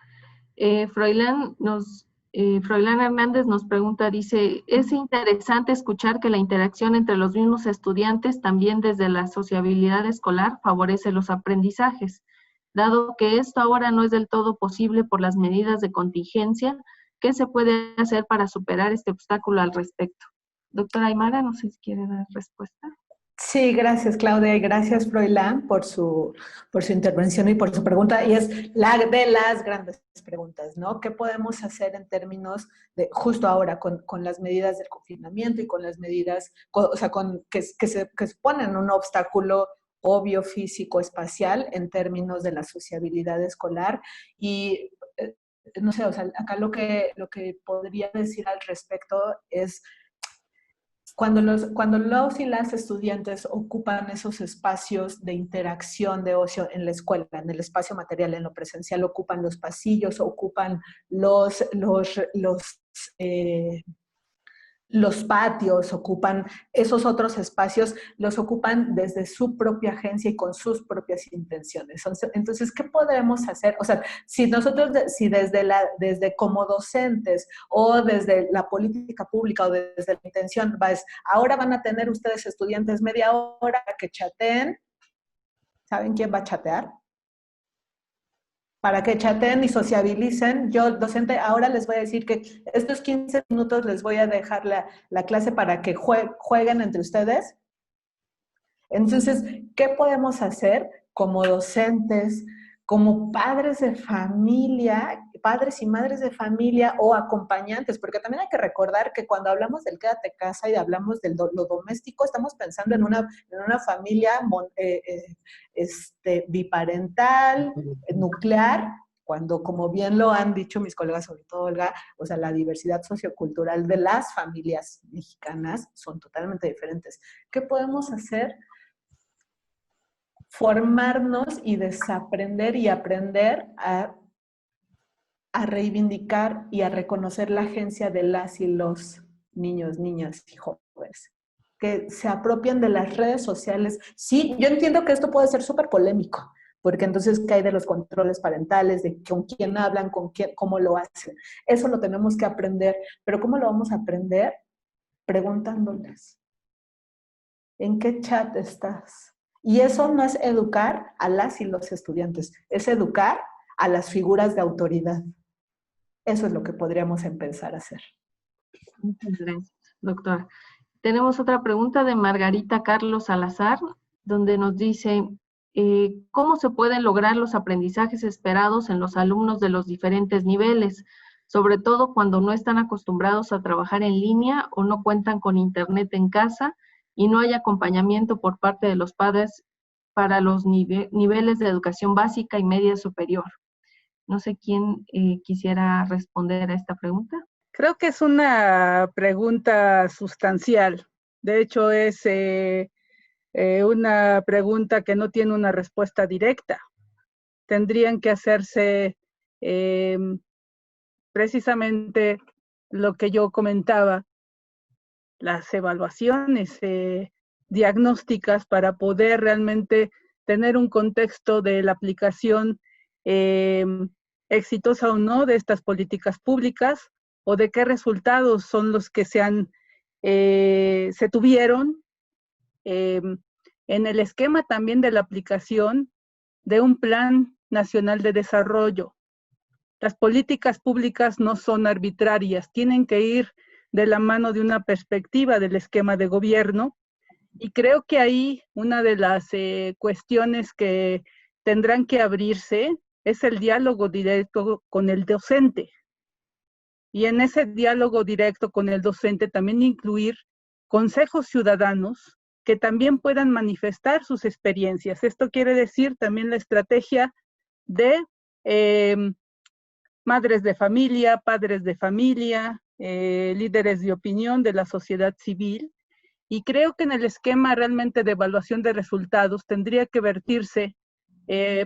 Froilán Hernández nos pregunta, dice, es interesante escuchar que la interacción entre los mismos estudiantes también desde la sociabilidad escolar favorece los aprendizajes. Dado que esto ahora no es del todo posible por las medidas de contingencia, ¿qué se puede hacer para superar este obstáculo al respecto? Doctora Aymara, no sé si quiere dar respuesta. Sí, gracias Claudia y gracias Froilán por su intervención y por su pregunta. Y es la de las grandes preguntas, ¿no? ¿Qué podemos hacer en términos de justo ahora con las medidas del confinamiento y con las medidas, o sea, que ponen un obstáculo obvio, físico, espacial en términos de la sociabilidad escolar? Y no sé, o sea, acá lo que podría decir al respecto es cuando los y las estudiantes ocupan esos espacios de interacción, de ocio en la escuela, en el espacio material, en lo presencial, ocupan los pasillos, ocupan eh, los patios, ocupan esos otros espacios, los ocupan desde su propia agencia y con sus propias intenciones. Entonces, ¿qué podemos hacer? O sea, si nosotros, si desde como docentes o desde la política pública o desde la intención, ahora van a tener ustedes estudiantes media hora que chateen. ¿Saben quién va a chatear? Para que chateen y sociabilicen. Yo, docente, ahora les voy a decir que estos 15 minutos les voy a dejar la clase para que jueguen entre ustedes. Entonces, ¿qué podemos hacer como docentes, como padres de familia, padres y madres de familia o acompañantes? Porque también hay que recordar que cuando hablamos del quédate casa y hablamos de lo doméstico, estamos pensando en una familia biparental, nuclear, cuando, como bien lo han dicho mis colegas, sobre todo Olga, o sea, la diversidad sociocultural de las familias mexicanas son totalmente diferentes. ¿Qué podemos hacer? Formarnos y desaprender y aprender a reivindicar y a reconocer la agencia de las y los niños, niñas y jóvenes, que se apropian de las redes sociales. Sí, yo entiendo que esto puede ser súper polémico, porque entonces cae de los controles parentales, de con quién hablan, con quién, cómo lo hacen. Eso lo tenemos que aprender, pero ¿cómo lo vamos a aprender? Preguntándoles, ¿en qué chat estás? Y eso no es educar a las y los estudiantes, es educar a las figuras de autoridad. Eso es lo que podríamos empezar a hacer. Muchas gracias, doctora. Tenemos otra pregunta de Margarita Carlos Salazar, donde nos dice, ¿cómo se pueden lograr los aprendizajes esperados en los alumnos de los diferentes niveles? Sobre todo cuando no están acostumbrados a trabajar en línea o no cuentan con internet en casa y no hay acompañamiento por parte de los padres para los niveles de educación básica y media superior. No sé quién quisiera responder a esta pregunta. Creo que es una pregunta sustancial. De hecho, es una pregunta que no tiene una respuesta directa. Tendrían que hacerse precisamente lo que yo comentaba, las evaluaciones diagnósticas para poder realmente tener un contexto de la aplicación exitosa o no de estas políticas públicas o de qué resultados son los que se tuvieron en el esquema también de la aplicación de un plan nacional de desarrollo. Las políticas públicas no son arbitrarias, tienen que ir de la mano de una perspectiva del esquema de gobierno, y creo que ahí una de las cuestiones que tendrán que abrirse es el diálogo directo con el docente. Y en ese diálogo directo con el docente también incluir consejos ciudadanos que también puedan manifestar sus experiencias. Esto quiere decir también la estrategia de madres de familia, padres de familia, líderes de opinión de la sociedad civil. Y creo que en el esquema realmente de evaluación de resultados tendría que vertirse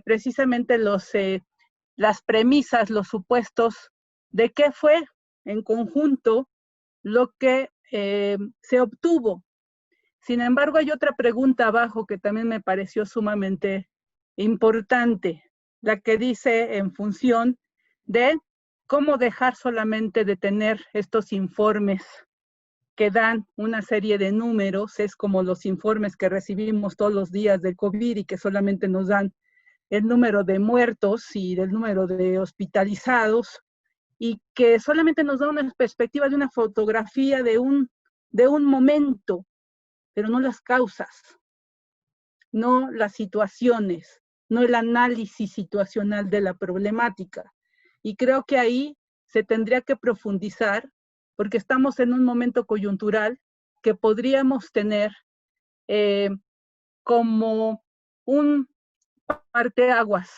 precisamente las premisas, los supuestos de qué fue en conjunto lo que se obtuvo. Sin embargo, hay otra pregunta abajo que también me pareció sumamente importante, la que dice en función de cómo dejar solamente de tener estos informes que dan una serie de números, es como los informes que recibimos todos los días del COVID y que solamente nos dan el número de muertos y el número de hospitalizados, y que solamente nos da una perspectiva de una fotografía de un momento, pero no las causas. no las situaciones, no el análisis situacional de la problemática. Y creo que ahí se tendría que profundizar, porque estamos en un momento coyuntural que podríamos tener como un parteaguas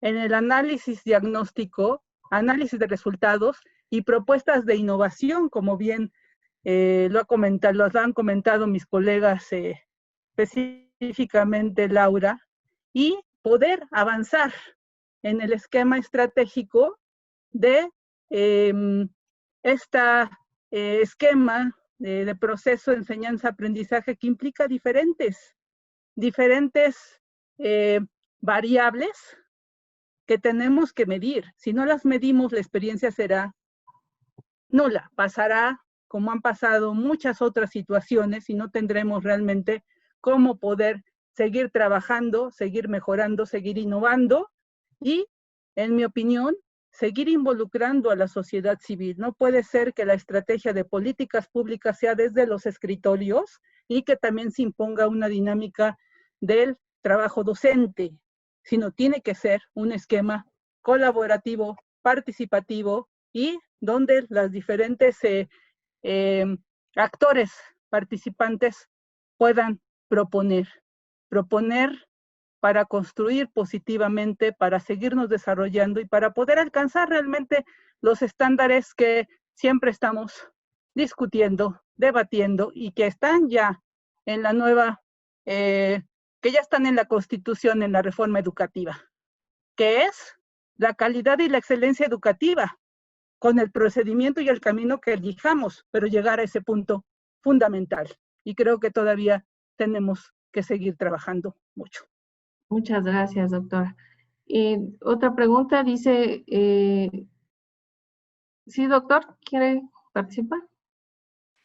en el análisis diagnóstico, análisis de resultados y propuestas de innovación, como bien lo han comentado mis colegas, específicamente Laura, y poder avanzar en el esquema estratégico de este esquema de proceso de enseñanza-aprendizaje que implica diferentes variables que tenemos que medir. Si no las medimos, la experiencia será nula, pasará como han pasado muchas otras situaciones y no tendremos realmente cómo poder seguir trabajando, seguir mejorando, seguir innovando y, en mi opinión, seguir involucrando a la sociedad civil. No puede ser que la estrategia de políticas públicas sea desde los escritorios y que también se imponga una dinámica del trabajo docente, sino tiene que ser un esquema colaborativo, participativo y donde las diferentes actores participantes puedan proponer para construir positivamente, para seguirnos desarrollando y para poder alcanzar realmente los estándares que siempre estamos discutiendo, debatiendo y que están ya en la nueva, que ya están en la Constitución, en la reforma educativa, que es la calidad y la excelencia educativa, con el procedimiento y el camino que elijamos, pero llegar a ese punto fundamental. Y creo que todavía tenemos que seguir trabajando mucho. Muchas gracias, doctora. Otra pregunta dice, ¿sí, doctor? ¿Quiere participar?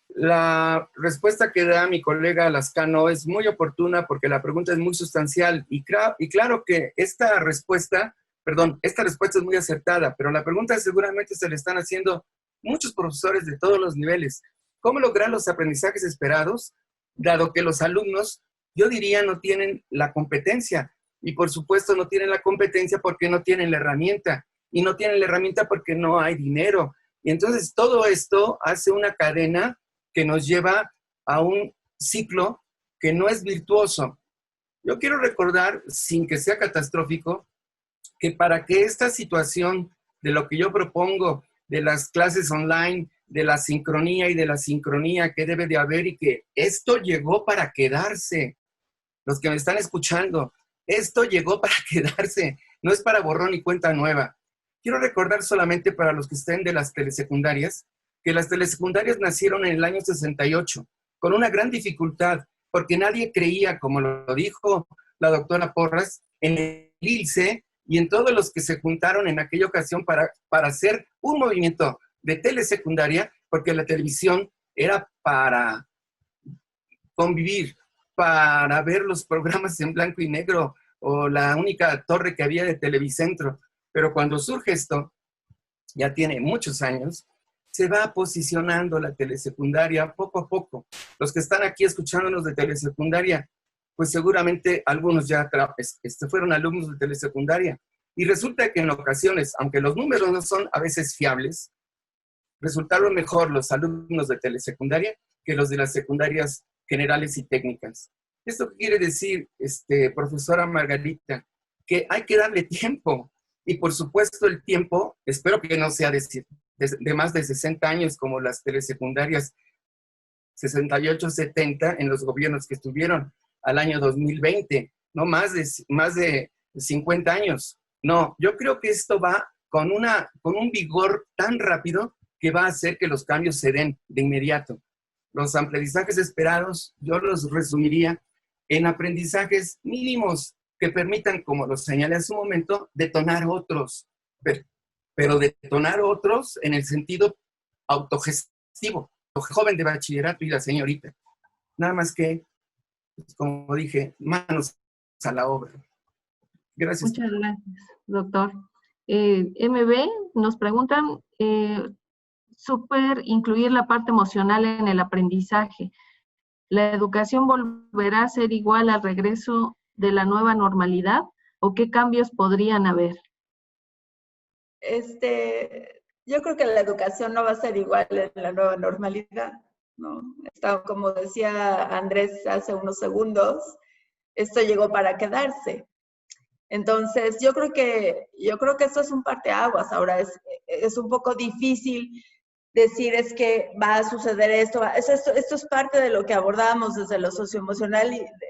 La respuesta que da mi colega Lascano es muy oportuna porque la pregunta es muy sustancial y claro que esta respuesta es muy acertada, pero la pregunta seguramente se le están haciendo muchos profesores de todos los niveles. ¿Cómo lograr los aprendizajes esperados, dado que los alumnos, yo diría, no tienen la competencia? Y por supuesto no tienen la competencia porque no tienen la herramienta, y no tienen la herramienta porque no hay dinero. Y entonces todo esto hace una cadena que nos lleva a un ciclo que no es virtuoso. Yo quiero recordar, sin que sea catastrófico, que para que esta situación de lo que yo propongo, de las clases online, de la sincronía y de la sincronía que debe de haber y que esto llegó para quedarse, los que me están escuchando, esto llegó para quedarse, no es para borrón y cuenta nueva. Quiero recordar solamente para los que estén de las telesecundarias, que las telesecundarias nacieron en el año 68, con una gran dificultad, porque nadie creía, como lo dijo la doctora Porras, en el ILCE y en todos los que se juntaron en aquella ocasión para hacer un movimiento de telesecundaria, porque la televisión era para convivir, para ver los programas en blanco y negro, o la única torre que había de Televicentro. Pero cuando surge esto, ya tiene muchos años, se va posicionando la telesecundaria poco a poco. Los que están aquí escuchándonos de telesecundaria, pues seguramente algunos ya fueron alumnos de telesecundaria. Y resulta que en ocasiones, aunque los números no son a veces fiables, resultaron mejor los alumnos de telesecundaria que los de las secundarias generales y técnicas. ¿Esto qué quiere decir, profesora Margarita? Que hay que darle tiempo. Y por supuesto el tiempo, espero que no sea de más de 60 años como las telesecundarias 68, 70 en los gobiernos que estuvieron al año 2020, no más de 50 años. No, yo creo que esto va con un vigor tan rápido que va a hacer que los cambios se den de inmediato. Los aprendizajes esperados, yo los resumiría en aprendizajes mínimos que permitan, como lo señalé hace un momento, detonar otros, pero detonar otros en el sentido autogestivo, el joven de bachillerato y la señorita. Nada más que, pues, como dije, manos a la obra. Gracias. Muchas gracias, doctor. MB nos preguntan, súper incluir la parte emocional en el aprendizaje. ¿La educación volverá a ser igual al regreso de la nueva normalidad o qué cambios podrían haber? Yo creo que la educación no va a ser igual en la nueva normalidad, ¿no? Como decía Andrés hace unos segundos, esto llegó para quedarse. Entonces, yo creo que esto es un parteaguas. Ahora es un poco difícil decir es que va a suceder esto. Esto es parte de lo que abordamos desde lo socioemocional,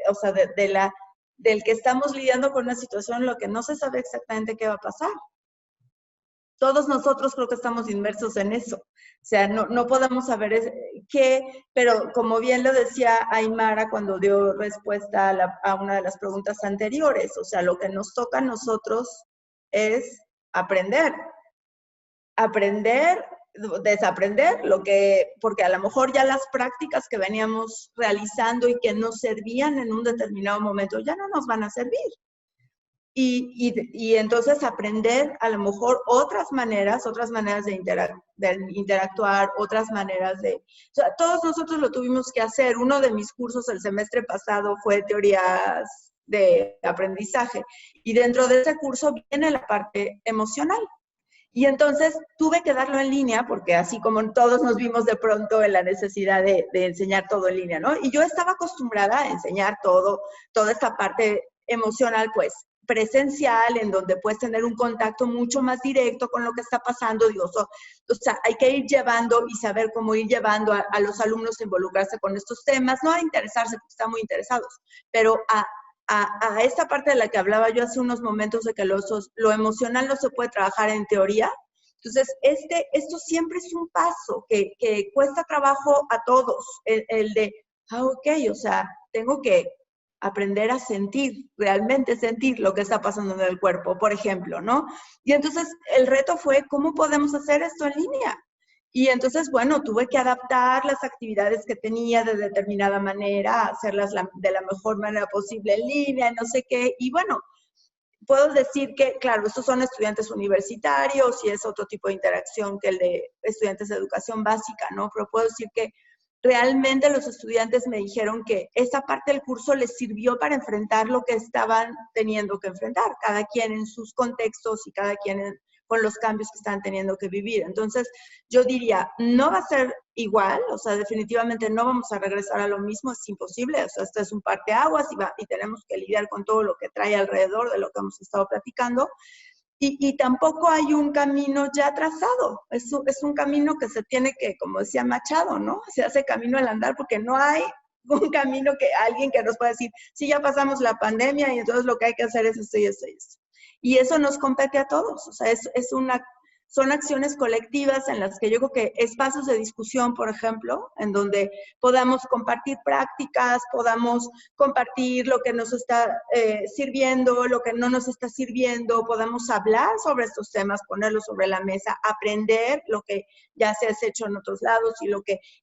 o sea, del que estamos lidiando con una situación en la que no se sabe exactamente qué va a pasar. Todos nosotros creo que estamos inmersos en eso. O sea, no podemos saber qué, pero como bien lo decía Aymara cuando dio respuesta a una de las preguntas anteriores, o sea, lo que nos toca a nosotros es aprender. Aprender, desaprender, porque a lo mejor ya las prácticas que veníamos realizando y que nos servían en un determinado momento ya no nos van a servir. Y entonces aprender a lo mejor otras maneras de interactuar, otras maneras o sea, todos nosotros lo tuvimos que hacer. Uno de mis cursos el semestre pasado fue teorías de aprendizaje y dentro de ese curso viene la parte emocional. Y entonces tuve que darlo en línea porque así como todos nos vimos de pronto en la necesidad de enseñar todo en línea, ¿no? Y yo estaba acostumbrada a enseñar toda esta parte emocional, pues, presencial, en donde puedes tener un contacto mucho más directo con lo que está pasando. Digo, o sea, hay que ir llevando y saber cómo ir llevando a los alumnos a involucrarse con estos temas, no a interesarse porque están muy interesados, pero a esta parte de la que hablaba yo hace unos momentos de que lo emocional no se puede trabajar en teoría. Entonces, esto siempre es un paso que cuesta trabajo a todos, el de, ok, o sea, tengo que aprender a sentir, realmente sentir lo que está pasando en el cuerpo, por ejemplo, ¿no? Y entonces el reto fue, ¿cómo podemos hacer esto en línea? Y entonces, bueno, tuve que adaptar las actividades que tenía de determinada manera, hacerlas de la mejor manera posible en línea, no sé qué. Y bueno, puedo decir que, claro, estos son estudiantes universitarios y es otro tipo de interacción que el de estudiantes de educación básica, ¿no? Pero puedo decir que realmente los estudiantes me dijeron que esa parte del curso les sirvió para enfrentar lo que estaban teniendo que enfrentar, cada quien en sus contextos y cada quien con los cambios que están teniendo que vivir. Entonces, yo diría, no va a ser igual, o sea, definitivamente no vamos a regresar a lo mismo, es imposible, o sea, esto es un parteaguas y tenemos que lidiar con todo lo que trae alrededor de lo que hemos estado platicando. Y tampoco hay un camino ya trazado, es un camino que se tiene que, como decía Machado, ¿no? Se hace camino al andar porque no hay un camino alguien que nos pueda decir, sí, ya pasamos la pandemia y entonces lo que hay que hacer es esto y esto y esto. Y eso nos compete a todos, o sea, son acciones colectivas en las que yo creo que espacios de discusión, por ejemplo, en donde podamos compartir prácticas, podamos compartir lo que nos está sirviendo, lo que no nos está sirviendo, podamos hablar sobre estos temas, ponerlos sobre la mesa, aprender lo que ya se ha hecho en otros lados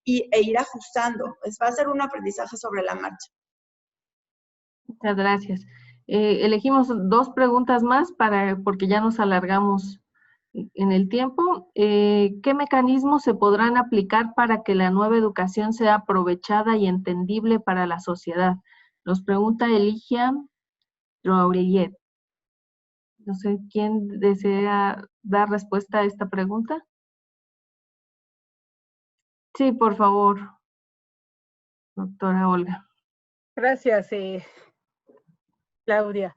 e ir ajustando. Va a ser un aprendizaje sobre la marcha. Muchas gracias. Elegimos 2 preguntas más porque ya nos alargamos en el tiempo. ¿Qué mecanismos se podrán aplicar para que la nueva educación sea aprovechada y entendible para la sociedad? Nos pregunta Eligia Roauriet. No sé quién desea dar respuesta a esta pregunta. Sí, por favor, doctora Olga. Gracias, Claudia.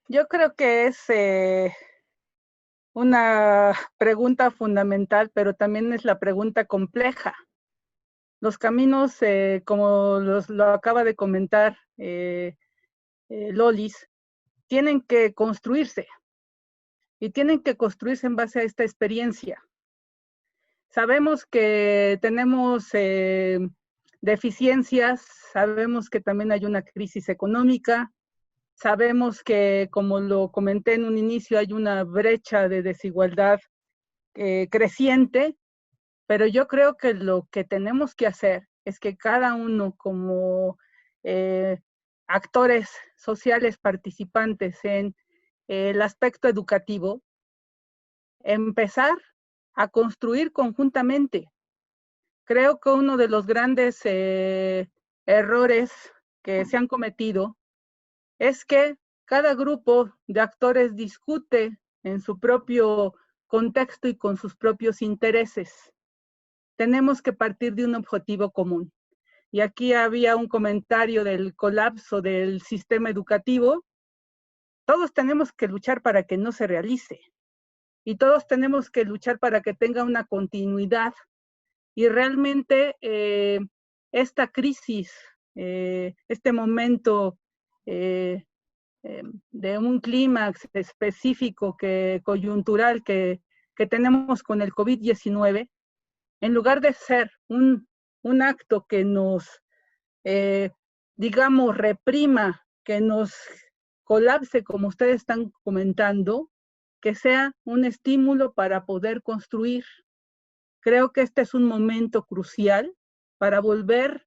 Yo creo que es una pregunta fundamental, pero también es la pregunta compleja. Los caminos, como lo acaba de comentar Lolis, tienen que construirse y tienen que construirse en base a esta experiencia. Sabemos que tenemos deficiencias, sabemos que también hay una crisis económica, sabemos que, como lo comenté en un inicio, hay una brecha de desigualdad creciente, pero yo creo que lo que tenemos que hacer es que cada uno como actores sociales participantes en el aspecto educativo, empezar a construir conjuntamente. Creo que uno de los grandes errores que se han cometido es que cada grupo de actores discute en su propio contexto y con sus propios intereses. Tenemos que partir de un objetivo común. Y aquí había un comentario del colapso del sistema educativo. Todos tenemos que luchar para que no se realice. Y todos tenemos que luchar para que tenga una continuidad. Y realmente esta crisis, este momento de un clímax específico, coyuntural que tenemos con el COVID-19, en lugar de ser un acto que nos, digamos, reprima, que nos colapse, como ustedes están comentando, que sea un estímulo para poder construir. Creo que este es un momento crucial para volver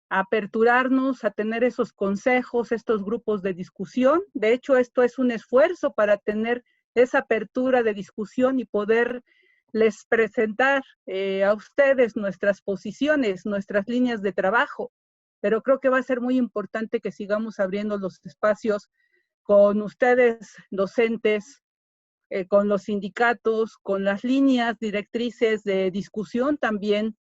a aperturarnos, a tener esos consejos, estos grupos de discusión. De hecho, esto es un esfuerzo para tener esa apertura de discusión y poderles presentar a ustedes nuestras posiciones, nuestras líneas de trabajo. Pero creo que va a ser muy importante que sigamos abriendo los espacios con ustedes, docentes, con los sindicatos, con las líneas directrices de discusión también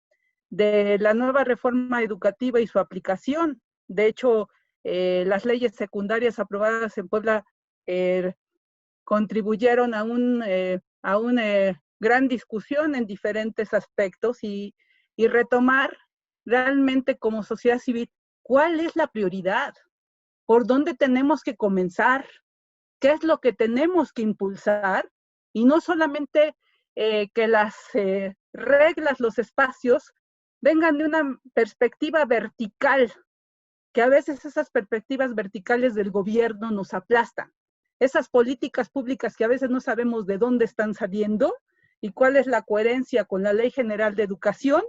de la nueva reforma educativa y su aplicación. De hecho, las leyes secundarias aprobadas en Puebla contribuyeron a una gran discusión en diferentes aspectos y retomar realmente como sociedad civil cuál es la prioridad, por dónde tenemos que comenzar, qué es lo que tenemos que impulsar, y no solamente que las reglas, los espacios, vengan de una perspectiva vertical, que a veces esas perspectivas verticales del gobierno nos aplastan. Esas políticas públicas que a veces no sabemos de dónde están saliendo y cuál es la coherencia con la Ley General de Educación,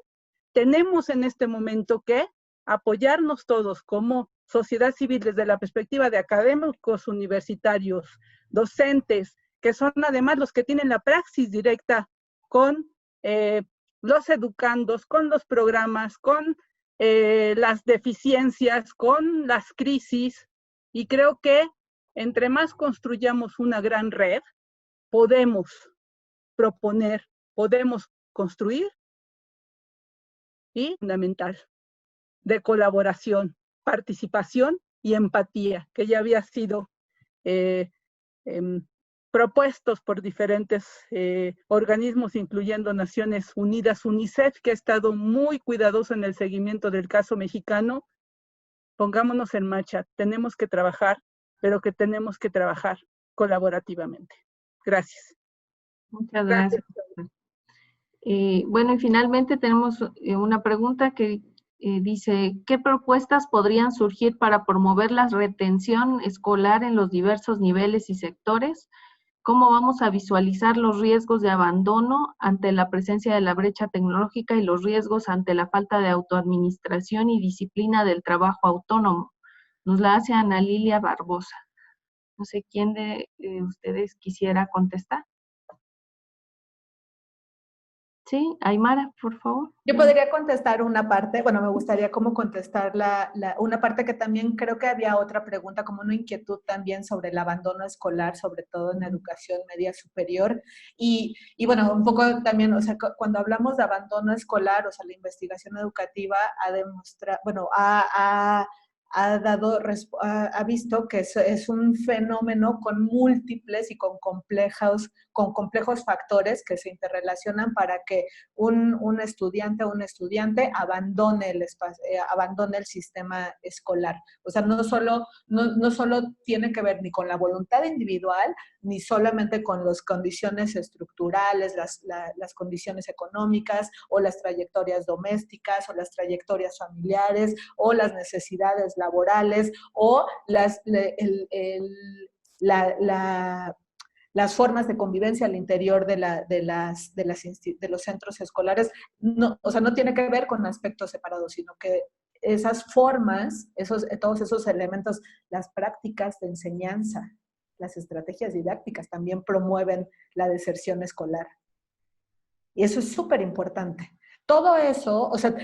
tenemos en este momento que apoyarnos todos como sociedad civil desde la perspectiva de académicos universitarios, docentes, que son además los que tienen la praxis directa con los educandos, con los programas, con las deficiencias, con las crisis, y creo que entre más construyamos una gran red, podemos proponer, podemos construir, y fundamental, de colaboración, participación y empatía, que ya había sido propuestos por diferentes organismos, incluyendo Naciones Unidas, UNICEF, que ha estado muy cuidadoso en el seguimiento del caso mexicano. Pongámonos en marcha, tenemos que trabajar, pero que tenemos que trabajar colaborativamente. Gracias. Muchas gracias. Bueno, y finalmente tenemos una pregunta que dice, ¿qué propuestas podrían surgir para promover la retención escolar en los diversos niveles y sectores? ¿Cómo vamos a visualizar los riesgos de abandono ante la presencia de la brecha tecnológica y los riesgos ante la falta de autoadministración y disciplina del trabajo autónomo? Nos la hace Ana Lilia Barbosa. No sé quién de ustedes quisiera contestar. Sí, Aymara, por favor. Yo podría contestar una parte, bueno, me gustaría como contestar una parte que también creo que había otra pregunta, como una inquietud también sobre el abandono escolar, sobre todo en educación media superior. Y bueno, un poco también, o sea, cuando hablamos de abandono escolar, o sea, la investigación educativa ha demostrado, bueno, ha visto que es un fenómeno con múltiples y con complejos factores que se interrelacionan para que un estudiante o un estudiante abandone el sistema escolar. O sea, no solo tiene que ver ni con la voluntad individual, ni solamente con las condiciones estructurales, las condiciones económicas, o las trayectorias domésticas, o las trayectorias familiares, o las necesidades laborales, o las formas de convivencia al interior de los centros escolares. No, o sea, no tiene que ver con aspectos separados, sino que esas formas, todos esos elementos, las prácticas de enseñanza, las estrategias didácticas también promueven la deserción escolar. Y eso es súper importante. Todo eso, o sea,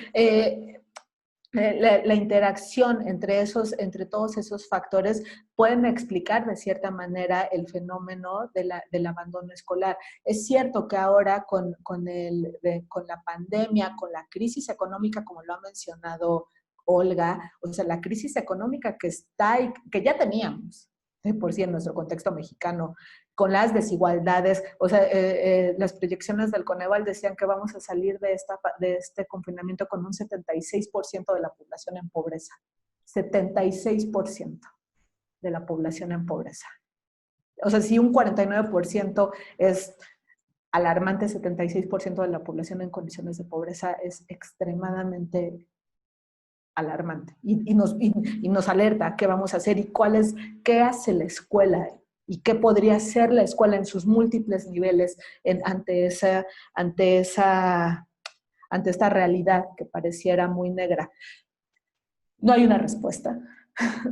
la interacción entre todos esos factores pueden explicar de cierta manera el fenómeno del abandono escolar. Es cierto que ahora con la pandemia, con la crisis económica, como lo ha mencionado Olga, o sea, la crisis económica que está y que ya teníamos, de por sí en nuestro contexto mexicano, con las desigualdades, o sea, las proyecciones del Coneval decían que vamos a salir de este confinamiento con un 76% de la población en pobreza. 76% de la población en pobreza. O sea, si un 49% es alarmante, 76% de la población en condiciones de pobreza es extremadamente alarmante. Y nos alerta qué vamos a hacer y qué hace la escuela y qué podría hacer la escuela en sus múltiples niveles ante esta realidad que pareciera muy negra. No hay una respuesta,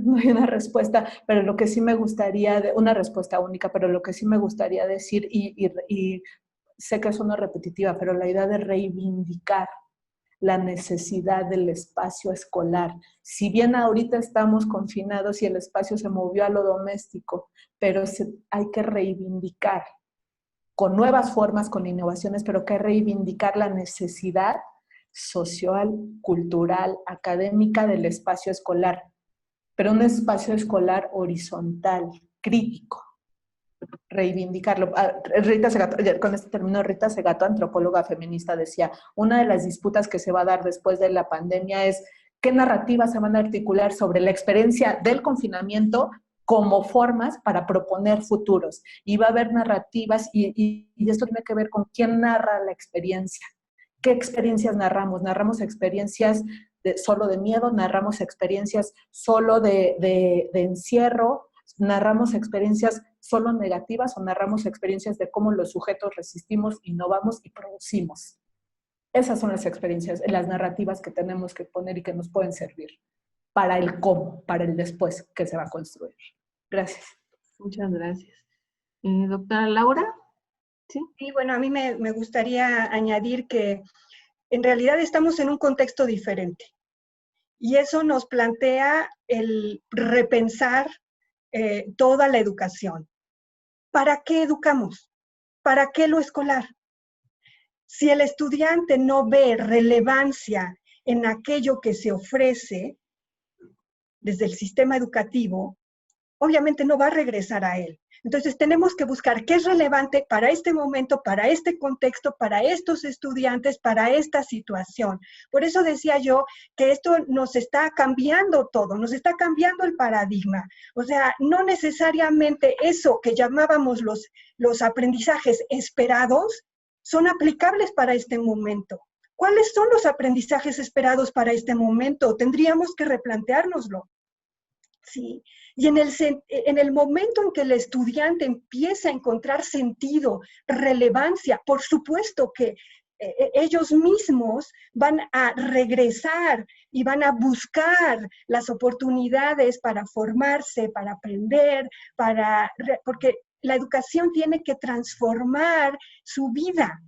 no hay una respuesta, pero lo que sí me gustaría, una respuesta única, pero lo que sí me gustaría decir, y sé que suena repetitiva, pero la idea de reivindicar la necesidad del espacio escolar. Si bien ahorita estamos confinados y el espacio se movió a lo doméstico, pero hay que reivindicar con nuevas formas, con innovaciones, pero hay que reivindicar la necesidad social, cultural, académica del espacio escolar, pero un espacio escolar horizontal, crítico. Reivindicarlo. Rita Segato, con este término, Rita Segato, antropóloga feminista, decía, una de las disputas que se va a dar después de la pandemia es qué narrativas se van a articular sobre la experiencia del confinamiento como formas para proponer futuros. Y va a haber narrativas, y esto tiene que ver con quién narra la experiencia. ¿Qué experiencias narramos? ¿Narramos experiencias solo de miedo? ¿Narramos experiencias solo de encierro? ¿Narramos experiencias solo negativas o narramos experiencias de cómo los sujetos resistimos, innovamos y producimos? Esas son las experiencias, las narrativas que tenemos que poner y que nos pueden servir para el cómo, para el después que se va a construir. Gracias. Muchas gracias. Doctora Laura. Sí, bueno, a mí me gustaría añadir que en realidad estamos en un contexto diferente y eso nos plantea el repensar toda la educación. ¿Para qué educamos? ¿Para qué lo escolar? Si el estudiante no ve relevancia en aquello que se ofrece desde el sistema educativo, obviamente no va a regresar a él. Entonces tenemos que buscar qué es relevante para este momento, para este contexto, para estos estudiantes, para esta situación. Por eso decía yo que esto nos está cambiando todo, nos está cambiando el paradigma. O sea, no necesariamente eso que llamábamos los aprendizajes esperados son aplicables para este momento. ¿Cuáles son los aprendizajes esperados para este momento? Tendríamos que replanteárnoslo. Sí. Y en el momento en que el estudiante empieza a encontrar sentido, relevancia, por supuesto que ellos mismos van a regresar y van a buscar las oportunidades para formarse, para aprender, porque la educación tiene que transformar su vida.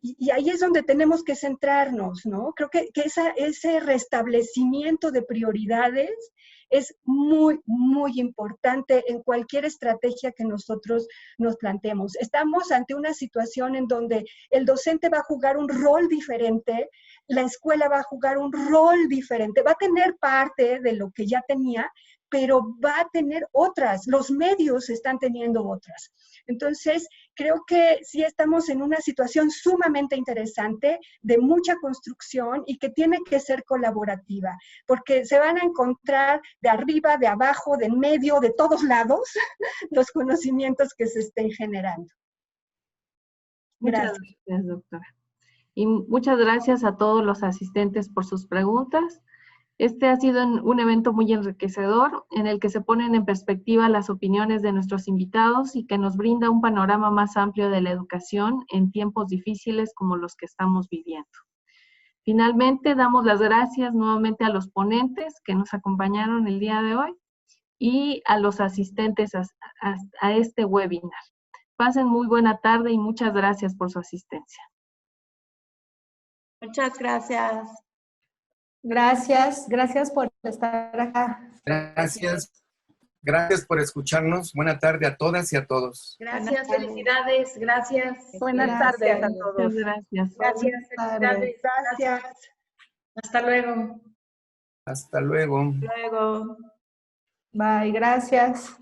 Y ahí es donde tenemos que centrarnos, ¿no? Creo que ese restablecimiento de prioridades es muy, muy importante en cualquier estrategia que nosotros nos planteemos. Estamos ante una situación en donde el docente va a jugar un rol diferente, la escuela va a jugar un rol diferente, va a tener parte de lo que ya tenía, pero va a tener otras, los medios están teniendo otras. Entonces, creo que sí estamos en una situación sumamente interesante, de mucha construcción y que tiene que ser colaborativa, porque se van a encontrar de arriba, de abajo, de en medio, de todos lados, los conocimientos que se estén generando. Gracias. Muchas gracias, doctora. Y muchas gracias a todos los asistentes por sus preguntas. Este ha sido un evento muy enriquecedor en el que se ponen en perspectiva las opiniones de nuestros invitados y que nos brinda un panorama más amplio de la educación en tiempos difíciles como los que estamos viviendo. Finalmente, damos las gracias nuevamente a los ponentes que nos acompañaron el día de hoy y a los asistentes a este webinar. Pasen muy buena tarde y muchas gracias por su asistencia. Muchas gracias. Gracias, gracias por estar acá. Gracias. Gracias por escucharnos. Buena tarde a todas y a todos. Gracias, felicidades, gracias. Buenas tardes a todos. Muchas gracias. Gracias, felicidades, gracias. Hasta luego. Hasta luego. Luego. Bye, gracias.